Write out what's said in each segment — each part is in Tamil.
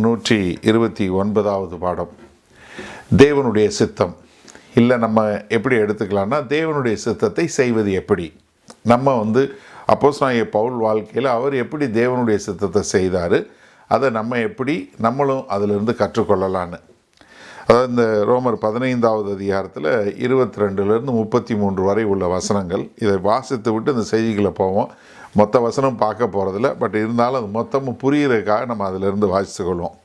129வது பாடம். தேவனுடைய சித்தம். இல்லை, நம்ம எப்படி எடுத்துக்கலாம்னா, தேவனுடைய சித்தத்தை செய்வது எப்படி. நம்ம அப்போஸ்தலனாகிய பவுல் வாழ்க்கையில் அவர் எப்படி தேவனுடைய சித்தத்தை செய்தார், அதை நம்ம எப்படி நம்மளும் அதிலிருந்து கற்றுக்கொள்ளலான்னு. அதாவது இந்த ரோமர் 15வது அதிகாரத்தில் 22லேருந்து 33 வரை உள்ள வசனங்கள். இதை வாசித்து விட்டு இந்த செய்திகளை போவோம். மொத்த வசனம் பார்க்க போகிறதில்ல, பட் இருந்தாலும் அது மொத்தமும் புரிகிறதுக்காக நம்ம அதிலிருந்து வாசித்துக்கொள்வோம்.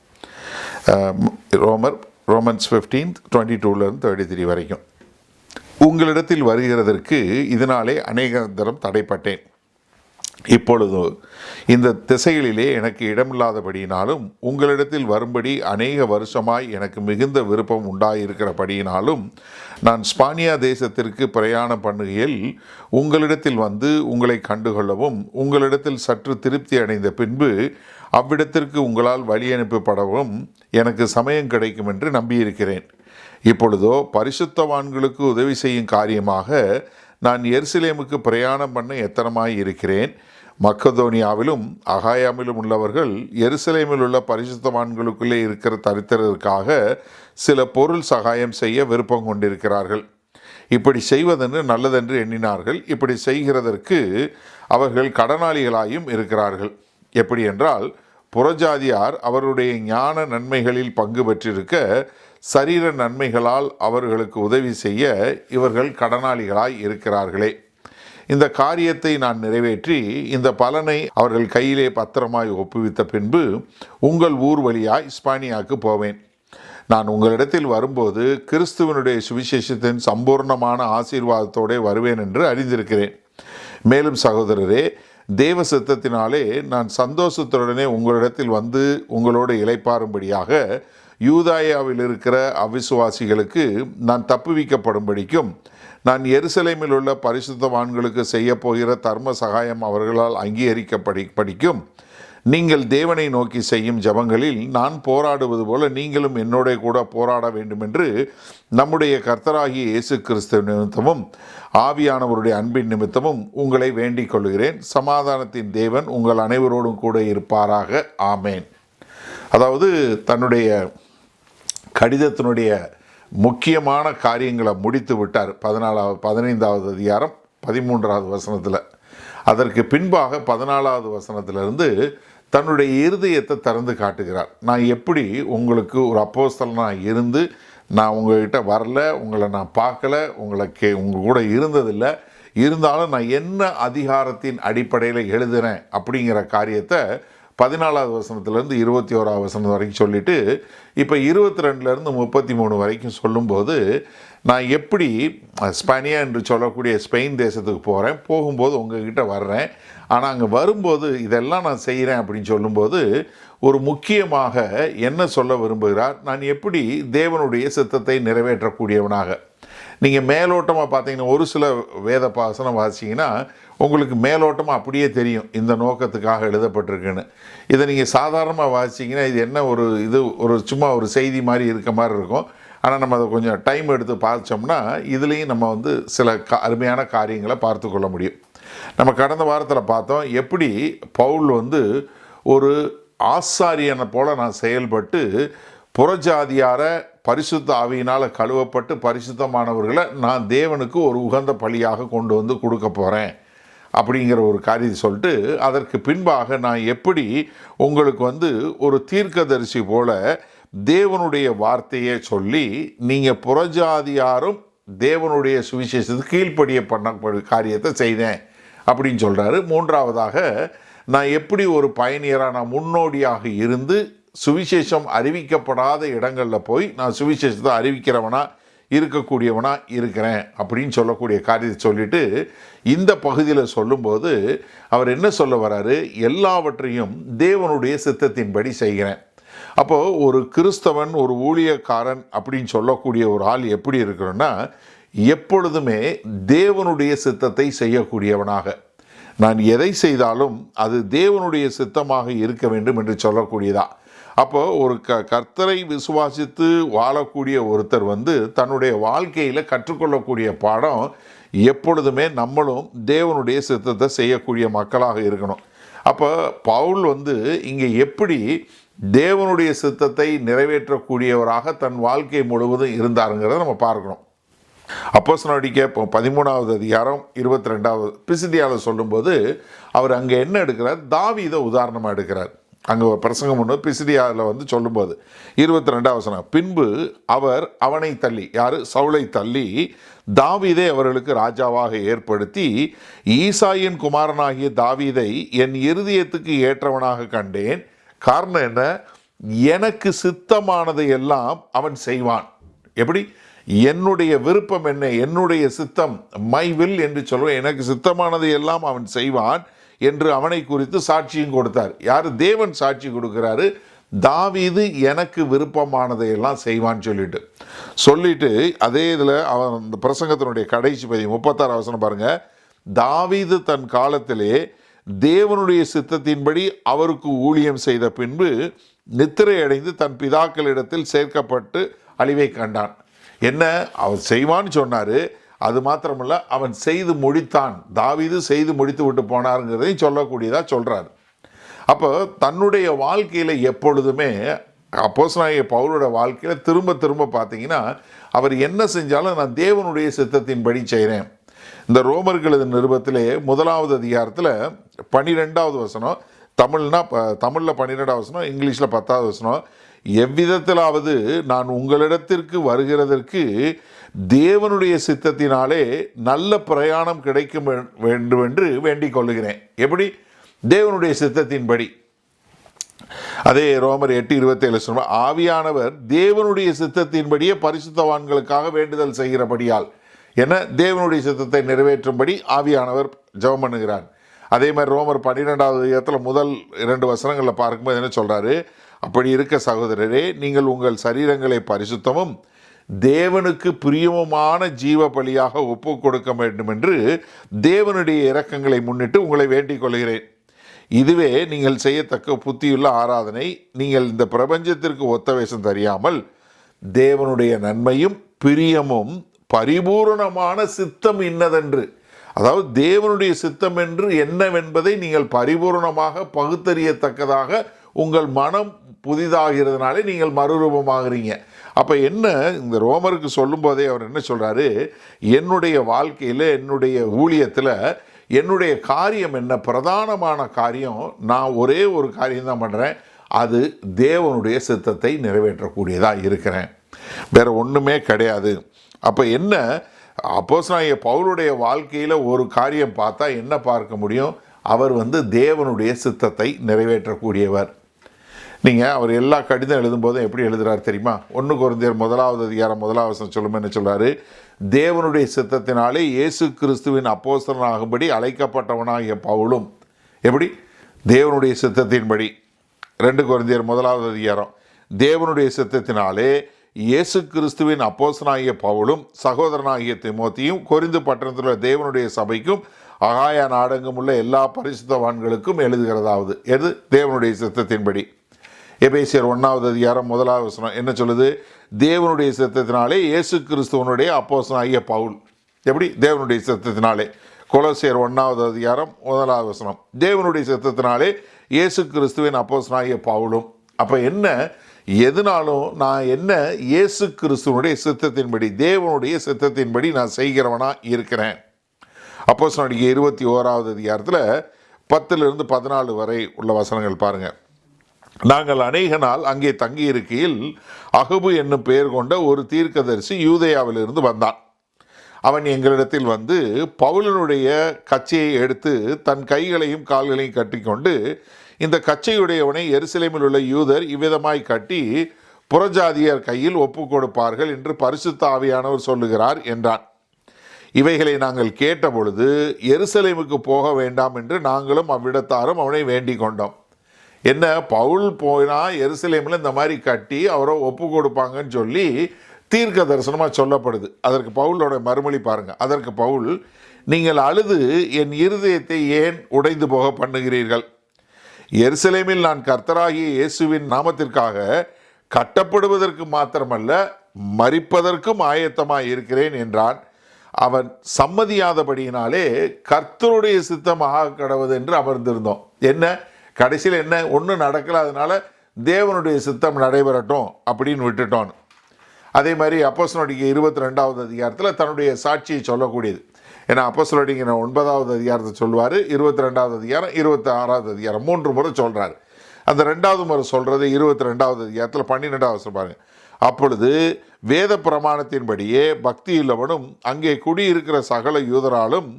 ரோமன்ஸ் 15:22லேருந்து 33 வரைக்கும். உங்களிடத்தில் வருகிறதற்கு இதனாலே அநேக தரம் தடைப்பட்டேன். இப்பொழுது இந்த திசைகளிலே எனக்கு இடமில்லாதபடியினாலும் உங்களிடத்தில் வரும்படி அநேக வருஷமாய் எனக்கு மிகுந்த விருப்பம் உண்டாயிருக்கிறபடியினாலும் நான் ஸ்பானியா தேசத்திற்கு பிரயாணம் பண்ணுகையில் உங்களிடத்தில் வந்து உங்களை கண்டுகொள்ளவும் உங்களிடத்தில் சற்று திருப்தி அடைந்த பின்பு அவ்விடத்திற்கு உங்களால் வழி அனுப்பப்படவும் எனக்கு சமயம் கிடைக்கும் என்று நம்பியிருக்கிறேன். இப்பொழுதோ பரிசுத்தவான்களுக்கு உதவி செய்யும் காரியமாக நான் எருசலேமுக்கு பிரயாணம் பண்ண எத்தனமாய் இருக்கிறேன். மக்கதோனியாவிலும் அகாயாவிலும் உள்ளவர்கள் எருசலேமில் உள்ள பரிசுத்தவான்களுக்குள்ளே இருக்கிற தரித்திரருக்காக சில பொருள் சகாயம் செய்ய விருப்பம் கொண்டிருக்கிறார்கள். இப்படி செய்வதென்று நல்லதென்று எண்ணினார்கள். இப்படி செய்கிறதற்கு அவர்கள் கடனாளிகளாயும் இருக்கிறார்கள். எப்படி என்றால், புறஜாதியார் அவருடைய ஞான நன்மைகளில் பங்கு பெற்றிருக்க சரீர நன்மைகளால் அவர்களுக்கு உதவி செய்ய இவர்கள் கடனாளிகளாய் இருக்கிறார்களே. இந்த காரியத்தை நான் நிறைவேற்றி இந்த பலனை அவர்கள் கையிலே பத்திரமாய் ஒப்புவித்த பின்பு உங்கள் ஊர் வழியாய் ஸ்பானியாவுக்கு போவேன். நான் உங்களிடத்தில் வரும்போது கிறிஸ்துவனுடைய சுவிசேஷத்தின் சம்பூர்ணமான ஆசீர்வாதத்தோடு வருவேன் என்று அறிந்திருக்கிறேன். மேலும் சகோதரரே, தேவ சித்தத்தினாலே நான் சந்தோஷத்துடனே உங்களிடத்தில் வந்து உங்களோடு இளைப்பாறும்படியாக யூதாயாவில் இருக்கிற அவிசுவாசிகளுக்கு நான் தப்புவிக்கப்படும்படிக்கும் நான் எருசலேமில் உள்ள பரிசுத்தவான்களுக்கு செய்ய போகிற தர்ம சகாயம் அவர்களால் அங்கீகரிக்கப்படிக்கும் நீங்கள் தேவனை நோக்கி செய்யும் ஜபங்களில் நான் போராடுவது போல நீங்களும் என்னோட கூட போராட வேண்டும் என்று நம்முடைய கர்த்தராகிய இயேசு கிறிஸ்து நிமித்தமும் ஆவியானவருடைய அன்பின் நிமித்தமும் உங்களை வேண்டிக் கொள்கிறேன். சமாதானத்தின் தேவன் உங்கள் அனைவரோடும் கூட இருப்பாராக. ஆமேன். அதாவது தன்னுடைய கடிதத்தினுடைய முக்கியமான காரியங்களை முடித்து விட்டார் 15வது அதிகாரம் 13வது வசனத்தில். அதற்கு பின்பாக 14வது வசனத்திலிருந்து தன்னுடைய இருதயத்தை திறந்து காட்டுகிறார். நான் எப்படி உங்களுக்கு ஒரு அப்போஸ்தலனாக இருந்து நான் உங்கள்கிட்ட வரல, உங்களை நான் பார்க்கல, உங்கள் கூட இருந்ததில்லை, இருந்தாலும் நான் என்ன அதிகாரத்தின் அடிப்படையில் எழுதுகிறேன் அப்படிங்கிற காரியத்தை 14வது வசனத்திலேருந்து 21வது வசனம் வரைக்கும் சொல்லிவிட்டு இப்போ 22லேருந்து 33 வரைக்கும் சொல்லும்போது நான் எப்படி ஸ்பானியா என்று சொல்லக்கூடிய ஸ்பெயின் தேசத்துக்கு போகிறேன், போகும்போது உங்ககிட்ட வர்றேன், ஆனால் அங்கே வரும்போது இதெல்லாம் நான் செய்கிறேன் அப்படின்னு சொல்லும்போது ஒரு முக்கியமாக என்ன சொல்ல விரும்புகிறார், நான் எப்படி தேவனுடைய சித்தத்தை நிறைவேற்றக்கூடியவனாக. நீங்கள் மேலோட்டமாக பார்த்தீங்கன்னா ஒரு சில வேத பாசனம் வாசிங்கன்னா உங்களுக்கு மேலோட்டமாக அப்படியே தெரியும் இந்த நோக்கத்துக்காக எழுதப்பட்டிருக்குன்னு. இதை நீங்கள் சாதாரணமாக வாசிச்சிங்கன்னா இது என்ன ஒரு சும்மா ஒரு செய்தி மாதிரி இருக்க மாதிரி இருக்கும். ஆனால் நம்ம அதை கொஞ்சம் டைம் எடுத்து பார்த்தோம்னா இதுலேயும் நம்ம சில அருமையான காரியங்களை பார்த்து கொள்ள முடியும். நம்ம கடந்த வாரத்தில் பார்த்தோம் எப்படி பவுல் ஒரு ஆசாரியனை போல நான் செயல்பட்டு புறஜாதியார பரிசுத்த ஆவியினால் கழுவப்பட்டு பரிசுத்தமானவர்களை நான் தேவனுக்கு ஒரு உகந்த பலியாக கொண்டு கொடுக்க போகிறேன் அப்படிங்கிற ஒரு காரியத்தை சொல்லிட்டு அதற்கு பின்பாக நான் எப்படி உங்களுக்கு ஒரு தீர்க்கதரிசி போல தேவனுடைய வார்த்தையை சொல்லி நீங்கள் புறஜாதியாரும் தேவனுடைய சுவிசேஷத்துக்கு கீழ்ப்படிய பண்ண காரியத்தை செய்தேன் அப்படின்னு சொல்கிறாரு. மூன்றாவதாக நான் எப்படி ஒரு பயணியராக நான் முன்னோடியாக இருந்து சுவிசேஷம் அறிவிக்கப்படாத இடங்களில் போய் நான் சுவிசேஷத்தை அறிவிக்கிறவனா இருக்கக்கூடியவனா இருக்கிறேன் அப்படின்னு சொல்லக்கூடிய காரியத்தை சொல்லிட்டு இந்த பகுதியில் சொல்லும்போது அவர் என்ன சொல்ல வர்றாரு, எல்லாவற்றையும் தேவனுடைய சித்தத்தின்படி செய்கிறேன். அப்போது ஒரு கிறிஸ்தவன் ஒரு ஊழியக்காரன் அப்படின்னு சொல்லக்கூடிய ஒரு ஆள் எப்படி இருக்கணும்னா எப்பொழுதுமே தேவனுடைய சித்தத்தை செய்யக்கூடியவனாக, நான் எதை செய்தாலும் அது தேவனுடைய சித்தமாக இருக்க வேண்டும் என்று சொல்லக்கூடியதா. அப்போ ஒரு கர்த்தரை விசுவாசித்து வாழக்கூடிய ஒருத்தர் தன்னுடைய வாழ்க்கையில் கற்றுக்கொள்ளக்கூடிய பாடம் எப்பொழுதுமே நம்மளும் தேவனுடைய சித்தத்தை செய்யக்கூடிய மக்களாக இருக்கணும். அப்போ பவுல் இங்கே எப்படி தேவனுடைய சித்தத்தை நிறைவேற்றக்கூடியவராக தன் வாழ்க்கை முழுவதும் இருந்தாருங்கிறத நம்ம பார்க்கணும். அப்போஸ்தலர் 13வது அதிகாரம் 22வது பிசிதியாவில் சொல்லும்போது அவர் அங்கே என்ன எடுக்கிறார், தாவீதை உதாரணமாக எடுக்கிறார். அங்கே ஒரு பிரசங்கம் ஒன்று பிசிதியாவில் சொல்லும்போது 22வது வசனம், பின்பு அவர் அவனை தள்ளி, யார், சவுலை தள்ளி தாவீதை அவர்களுக்கு ராஜாவாக ஏற்படுத்தி ஈசாயின் குமாரனாகிய தாவீதை என் இருதயத்துக்கு ஏற்றவனாக கண்டேன். காரணம் என்ன, எனக்கு சித்தமானதை எல்லாம் அவன் செய்வான். எப்படி, என்னுடைய விருப்பம் என்ன, என்னுடைய சித்தம், மை வில் என்று சொல்லுவேன், எனக்கு சித்தமானதை எல்லாம் அவன் செய்வான் என்று அவனை குறித்து சாட்சியும் கொடுத்தார். யார், தேவன் சாட்சி கொடுக்கிறாரு, தாவீது எனக்கு விருப்பமானதை எல்லாம் செய்வான்னு சொல்லிட்டு அதே இதில் அவன் அந்த பிரசங்கத்தினுடைய கடைசி 36 வசனம் பாருங்க, தாவீது தன் காலத்திலே தேவனுடைய சித்தத்தின்படி அவருக்கு ஊழியம் செய்த பின்பு நித்திரை அடைந்து தன் பிதாக்களிடத்தில் சேர்க்கப்பட்டு அழிவை கண்டான். என்ன, அவன் செய்வான்னு சொன்னார், அது மாத்திரமல்ல அவன் செய்து முடித்தான், தாவீது செய்து முடித்து விட்டு போனாருங்கிறதையும் சொல்லக்கூடியதாக சொல்கிறார். அப்போ தன்னுடைய வாழ்க்கையில் எப்பொழுதுமே அப்போஸ்தலனாகிய பவுலோட வாழ்க்கையில் திரும்ப திரும்ப பார்த்தீங்கன்னா அவர் என்ன செஞ்சாலும் நான் தேவனுடைய சித்தத்தின்படி செய்கிறேன். இந்த ரோமர்கள் நிருபத்திலே 1வது அதிகாரத்தில் 12வது வசனம், தமிழில் 12வது வசனம், இங்கிலீஷில் 10வது வசனம், எவ்விதத்திலாவது நான் உங்களிடத்திற்கு வருகிறதற்கு தேவனுடைய சித்தத்தினாலே நல்ல பிரயாணம் கிடைக்க வேண்டும் என்று வேண்டிக் கொள்ளுகிறேன். எப்படி, தேவனுடைய சித்தத்தின்படி. அதே ரோமர் 8:27 சொல்ல, ஆவியானவர் தேவனுடைய சித்தத்தின்படியே பரிசுத்தவான்களுக்காக வேண்டுதல் செய்கிறபடியால், என தேவனுடைய சித்தத்தை நிறைவேற்றும்படி ஆவியானவர் ஜெபம் பண்ணுகிறார். அதே மாதிரி ரோமர் 12வது அதிகாரத்தில் முதல் 2 வசனங்களில் பார்க்கும்போது என்ன சொல்கிறாரு, அப்படி இருக்க சகோதரரே, நீங்கள் உங்கள் சரீரங்களை பரிசுத்தமும் தேவனுக்கு பிரியமுமான ஜீவ பலியாக ஒப்பு கொடுக்க வேண்டும் என்று தேவனுடைய இரக்கங்களை முன்னிட்டு உங்களை வேண்டிக் கொள்கிறேன். இதுவே நீங்கள் செய்யத்தக்க புத்தியுள்ள ஆராதனை. நீங்கள் இந்த பிரபஞ்சத்திற்கு ஒத்த வேஷம் தெரியாமல் தேவனுடைய நன்மையும் பிரியமும் பரிபூரணமான சித்தம் இன்னதென்று, அதாவது தேவனுடைய சித்தம் என்று என்னவென்பதை நீங்கள் பரிபூரணமாக பகுத்தறியத்தக்கதாக உங்கள் மனம் புதிதாகிறதுனாலே நீங்கள் மறுரூபமாகறீங்க. அப்போ என்ன, இந்த ரோமருக்கு சொல்லும் போதே அவர் என்ன சொல்கிறாரு, என்னுடைய வாழ்க்கையில், என்னுடைய ஊழியத்தில் என்னுடைய காரியம் என்ன, பிரதானமான காரியம், நான் ஒரே ஒரு காரியம் தான் பண்ணுறேன், அது தேவனுடைய சித்தத்தை நிறைவேற்றக்கூடியதாக இருக்கிறேன், வேறு ஒன்றுமே கிடையாது. அப்போ என்ன, அப்போஸ்தலனாகிய பவுலுடைய வாழ்க்கையில் ஒரு காரியம் பார்த்தா என்ன பார்க்க முடியும், அவர் தேவனுடைய சித்தத்தை நிறைவேற்றக்கூடியவர். நீங்கள் அவர் எல்லா கடிதம் எழுதும்போதும் எப்படி எழுதுகிறார் தெரியுமா, 1 கொரிந்தியர் 1வது அதிகாரம் 1வது வசனம் சொல்லும் என்ன சொல்கிறாரு, தேவனுடைய சித்தத்தினாலே இயேசு கிறிஸ்துவின் அப்போஸ்தலனாகும்படி அழைக்கப்பட்டவனாகிய பவுலும். எப்படி, தேவனுடைய சித்தத்தின்படி. 2 கொரிந்தியர் 1வது அதிகாரம், தேவனுடைய சித்தத்தினாலே இயேசு கிறிஸ்துவின் அப்போஸ்தலனாகிய பவுலும் சகோதரனாகிய தீமோத்தேயும் கொரிந்து பட்டணத்தில் தேவனுடைய சபைக்கும் அகாயா நாடெங்கும் உள்ள எல்லா பரிசுத்தவான்களுக்கும் எழுதுகிறதாவது. எது, தேவனுடைய சித்தத்தின்படி. எபேசியர் 1வது அதிகாரம் 1வது வசனம் என்ன சொல்லுது, தேவனுடைய சித்தத்தினாலே இயேசு கிறிஸ்துவனுடைய அப்போஸ்தலனாகிய பவுல். எப்படி, தேவனுடைய சித்தத்தினாலே. கொலோசியர் 1வது அதிகாரம் 1வது வசனம், தேவனுடைய சித்தத்தினாலே இயேசு கிறிஸ்துவின் அப்போஸ்தலனாகிய பவுலும். அப்போ என்ன, எதுனாலும் நான் என்ன, இயேசு கிறிஸ்துவனுடைய சித்தத்தின்படி, தேவனுடைய சித்தத்தின்படி நான் செய்கிறவனா இருக்கிறேன். அப்போஸ்தலர் 21வது அதிகாரத்தில் 10லிருந்து 14 வரை உள்ள வசனங்கள் பாருங்கள். நாங்கள் அநேக நாள் அங்கே தங்கியிருக்கையில் அகபு என்னும் பெயர் கொண்ட ஒரு தீர்க்கதரிசி யூதேயாவிலிருந்து வந்தான். அவன் எங்களிடத்தில் பவுலனுடைய கச்சையை எடுத்து தன் கைகளையும் கால்களையும் கட்டிக்கொண்டு, இந்த கச்சையுடையவனை எருசலேமில் உள்ள யூதர் இவ்விதமாய் கட்டி புறஜாதியர் கையில் ஒப்பு கொடுப்பார்கள் என்று பரிசுத்த ஆவியானவர் சொல்லுகிறார் என்றான். இவைகளை நாங்கள் கேட்டபொழுது எருசலேமுக்கு போக வேண்டாம் என்று நாங்களும் அவ்விடத்தாரும் அவனை வேண்டிக் கொண்டோம். என்ன, பவுல் போனால் எருசலேமில் இந்த மாதிரி கட்டி அவரை ஒப்பு கொடுப்பாங்கன்னு சொல்லி தீர்க்க தரிசனமாக சொல்லப்படுது. அதற்கு பவுலோட மறுமொழி பாருங்கள். அதற்கு பவுல், நீங்கள் அழுது என் இருதயத்தை ஏன் உடைந்து போக பண்ணுகிறீர்கள்? எருசலேமில் நான் கர்த்தராகிய இயேசுவின் நாமத்திற்காக கட்டப்படுவதற்கு மாத்திரமல்ல மரிப்பதற்கும் ஆயத்தமாக இருக்கிறேன் என்றான். அவன் சம்மதியாதபடியினாலே கர்த்தருடைய சித்தம் ஆக கடவுது என்று அமர்ந்திருந்தோம். என்ன, கடைசியில் என்ன, ஒன்றும் நடக்கல, அதனால தேவனுடைய சித்தம் நடைபெறட்டும் அப்படின்னு விட்டுட்டோன்னு. அதே மாதிரி அப்போஸ்தலர் 22வது அதிகாரத்தில் தன்னுடைய சாட்சியை சொல்லக்கூடியது. ஏன்னா அப்போஸ்தலர் 9வது அதிகாரத்தை சொல்லுவார், 22வது அதிகாரம், 26வது அதிகாரம் 3 முறை சொல்கிறார். அந்த 2வது முறை சொல்கிறது 22வது அதிகாரத்தில் 12வது வசனம் பாருங்கள். அப்பொழுது வேத பிரமாணத்தின்படியே பக்தியுள்ளவனும் அங்கே குடியிருக்கிற சகல யூதராலும்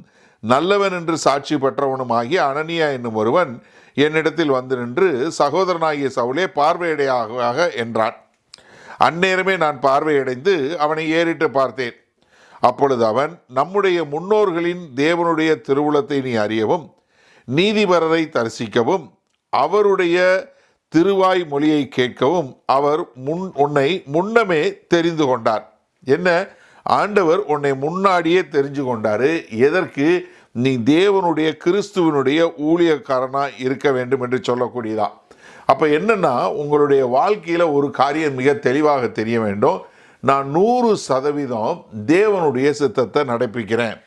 நல்லவன் என்று சாட்சி பெற்றவனுமாகிய அனனியா என்னும் ஒருவன் என்னிடத்தில் வந்து நின்று, சகோதரனாகிய சவுலே பார்வையடையாக என்றான். அந்நேரமே நான் பார்வையடைந்து அவனை ஏறிட்டு பார்த்தேன். அப்பொழுது அவன், நம்முடைய முன்னோர்களின் தேவனுடைய திருவுளத்தை நீ அறியவும், நீதிபரரை தரிசிக்கவும், அவருடைய திருவாய் மொழியை கேட்கவும் அவர் உன்னை முன்னமே தெரிந்து கொண்டார். என்ன, ஆண்டவர் உன்னை முன்னாடியே தெரிஞ்சு கொண்டாரு. எதற்கு? நீ தேவனுடைய கிறிஸ்துவனுடைய ஊழியக்காரனாக இருக்க வேண்டும் என்று சொல்லக்கூடியதா. அப்போ என்னன்னா, உங்களுடைய வாழ்க்கையில் ஒரு காரியம் மிக தெளிவாக தெரிய வேண்டும். நான் 100% தேவனுடைய சித்தத்தை நடப்பிக்கிறேன்.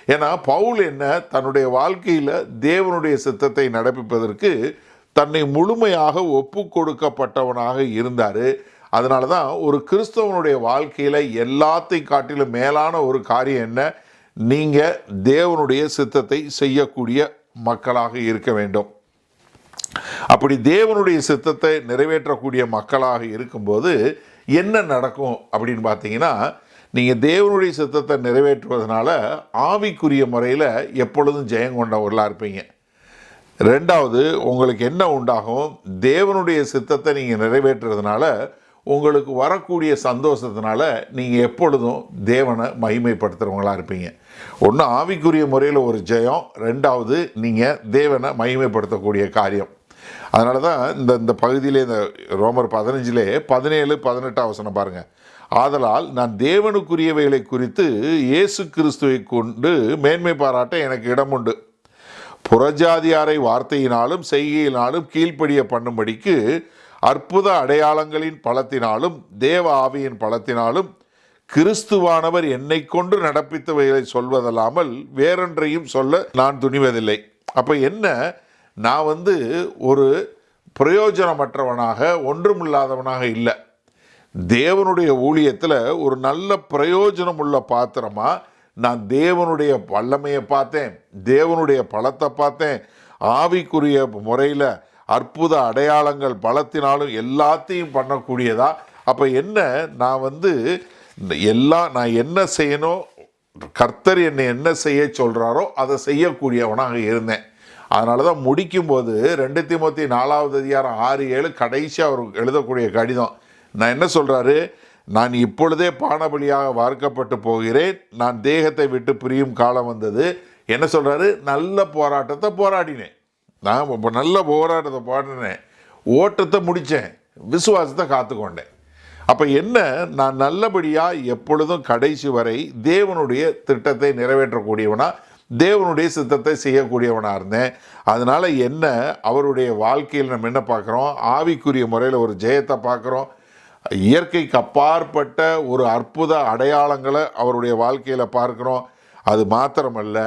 ஏன்னா பவுல் என்ன, தன்னுடைய வாழ்க்கையில் தேவனுடைய சித்தத்தை நடப்பிப்பதற்கு தன்னை முழுமையாக ஒப்பு கொடுக்கப்பட்டவனாக இருந்தார். அதனால தான் ஒரு கிறிஸ்தவனுடைய வாழ்க்கையில் எல்லாத்தையும் காட்டிலும் மேலான ஒரு காரியம் என்ன, நீங்கள் தேவனுடைய சித்தத்தை செய்யக்கூடிய மக்களாக இருக்க வேண்டும். அப்படி தேவனுடைய சித்தத்தை நிறைவேற்றக்கூடிய மக்களாக இருக்கும்போது என்ன நடக்கும் அப்படின்னு பார்த்தீங்கன்னா, நீங்கள் தேவனுடைய சித்தத்தை நிறைவேற்றுவதனால ஆவிக்குரிய முறையில் எப்பொழுதும் ஜெயம் கொண்டவர்களாக இருப்பீங்க. 2வது, உங்களுக்கு என்ன உண்டாகும், தேவனுடைய சித்தத்தை நீங்கள் நிறைவேற்றுறதுனால உங்களுக்கு வரக்கூடிய சந்தோஷத்தினால நீங்கள் எப்பொழுதும் தேவனை மகிமைப்படுத்துகிறவங்களாக இருப்பீங்க. ஒன்று ஆவிக்குரிய முறையில் ஒரு ஜெயம், 2வது நீங்கள் தேவனை மகிமைப்படுத்தக்கூடிய காரியம். அதனால தான் இந்த பகுதியிலே, இந்த ரோமர் 15 17 18 வசனம் பாருங்கள். ஆதலால் நான் தேவனுக்குரியவைகளை குறித்து இயேசு கிறிஸ்துவை கொண்டு மேன்மை பாராட்ட எனக்கு இடம் உண்டு. புறஜாதியாரை வார்த்தையினாலும் செய்கையினாலும் கீழ்ப்படிய பண்ணும்படிக்கு அற்புத அடையாளங்களின் பலத்தினாலும் தேவ ஆவியின் பலத்தினாலும் கிறிஸ்துவானவர் என்னை கொண்டு நடப்பித்தவைகளை சொல்வதல்லாமல் வேறொன்றையும் சொல்ல நான் துணிவதில்லை. அப்போ என்ன, நான் ஒரு பிரயோஜனமற்றவனாக ஒன்றுமில்லாதவனாக இல்லை. தேவனுடைய ஊழியத்தில் ஒரு நல்ல பிரயோஜனம் உள்ள பாத்திரமாக நான் தேவனுடைய வல்லமையை பார்த்தேன், தேவனுடைய பலத்தை பார்த்தேன். ஆவிக்குரிய முறையில் அற்புத அடையாளங்கள் பலத்தினாலும் எல்லாத்தையும் பண்ணக்கூடியதா. அப்போ என்ன, நான் நான் என்ன செய்யணும், கர்த்தர் என்னை என்ன செய்ய சொல்கிறாரோ அதை செய்யக்கூடியவனாக இருந்தேன். அதனால தான் முடிக்கும்போது 2 தீமோத்தேயு 4வது அதிகாரம் 6 7 கடைசி அவர் எழுதக்கூடிய கடிதம் நான் என்ன சொல்கிறாரு, நான் இப்பொழுதே பானபலியாக வார்க்கப்பட்டு போகிறேன், நான் தேகத்தை விட்டு பிரியும் காலம் வந்தது. என்ன சொல்கிறாரு, நல்ல போராட்டத்தை போராடினேன், நான் நல்ல போராட்டத்தை போராடினேன், ஓட்டத்தை முடித்தேன், விசுவாசத்தை காத்துக்கொண்டேன். அப்போ என்ன, நான் நல்லபடியாக எப்பொழுதும் கடைசி வரை தேவனுடைய திட்டத்தை நிறைவேற்றக்கூடியவனா, தேவனுடைய சித்தத்தை செய்யக்கூடியவனாக இருந்தேன். அதனால் என்ன, அவருடைய வாழ்க்கையில் நம்ம என்ன பார்க்குறோம், ஆவிக்குரிய முறையில் ஒரு ஜெயத்தை பார்க்குறோம். இயற்கைக்கு அப்பாற்பட்ட ஒரு அற்புத அடையாளங்களை அவருடைய வாழ்க்கையில் பார்க்குறோம். அது மாத்திரமல்ல,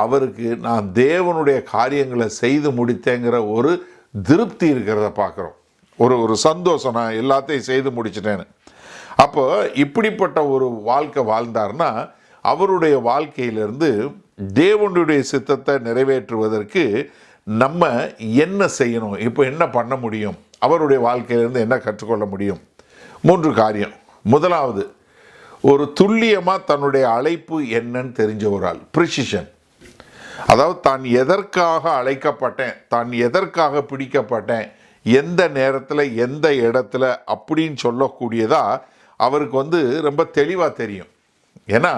அவருக்கு நான் தேவனுடைய காரியங்களை செய்து முடித்தேங்கிற ஒரு திருப்தி இருக்கிறத பார்க்குறோம். ஒரு சந்தோஷம், நான் எல்லாத்தையும் செய்து முடிச்சிட்டேன்னு. அப்போ இப்படிப்பட்ட ஒரு வாழ்க்கை வாழ்ந்தார்னா அவருடைய வாழ்க்கையிலிருந்து தேவனுடைய சித்தத்தை நிறைவேற்றுவதற்கு நம்ம என்ன செய்யணும், இப்போ என்ன பண்ண முடியும், அவருடைய வாழ்க்கையிலிருந்து என்ன கற்றுக்கொள்ள முடியும்? 3 காரியம். முதலாவது, ஒரு துல்லியமாக தன்னுடைய அழைப்பு என்னன்னு தெரிஞ்ச ஒரு ஆள், ப்ரிசிஷன். அதாவது தான் எதற்காக அழைக்கப்பட்டேன், தான் எதற்காக பிடிக்கப்பட்டேன், எந்த நேரத்தில் எந்த இடத்துல அப்படின்னு சொல்லக்கூடியதா அவருக்கு ரொம்ப தெளிவாக தெரியும். ஏன்னா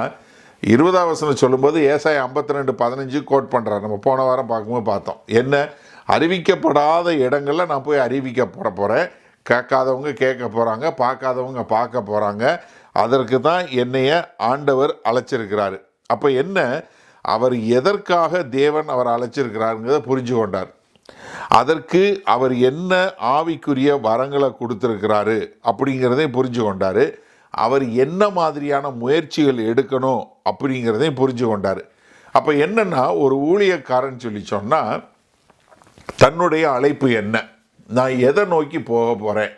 20ஆம் வசனம் சொல்லும்போது ஏசாயா 52:15 கோட் பண்ணுறார். நம்ம போன வாரம் பார்க்கும்போது பார்த்தோம். என்ன, அறிவிக்கப்படாத இடங்களில் நான் போய் அறிவிக்கப்பட போகிறேன், கேட்காதவங்க கேட்க போகிறாங்க, பார்க்காதவங்க பார்க்க போகிறாங்க. அதற்கு தான் என்னைய ஆண்டவர் அழைச்சிருக்கிறாரு. அப்போ என்ன, அவர் எதற்காக தேவன் அவர் அழைச்சிருக்கிறாருங்கிறத புரிஞ்சு கொண்டார். அதற்கு அவர் என்ன ஆவிக்குரிய வரங்களை கொடுத்துருக்கிறாரு அப்படிங்கிறதையும் புரிஞ்சு கொண்டார். அவர் என்ன மாதிரியான முயற்சிகள் எடுக்கணும் அப்படிங்கிறதையும் புரிஞ்சு கொண்டார். அப்போ என்னென்னா, ஒரு ஊழியக்காரன் சொல்லி சொன்னால் தன்னுடைய அழைப்பு என்ன, நான் எதை நோக்கி போக போகிறேன்,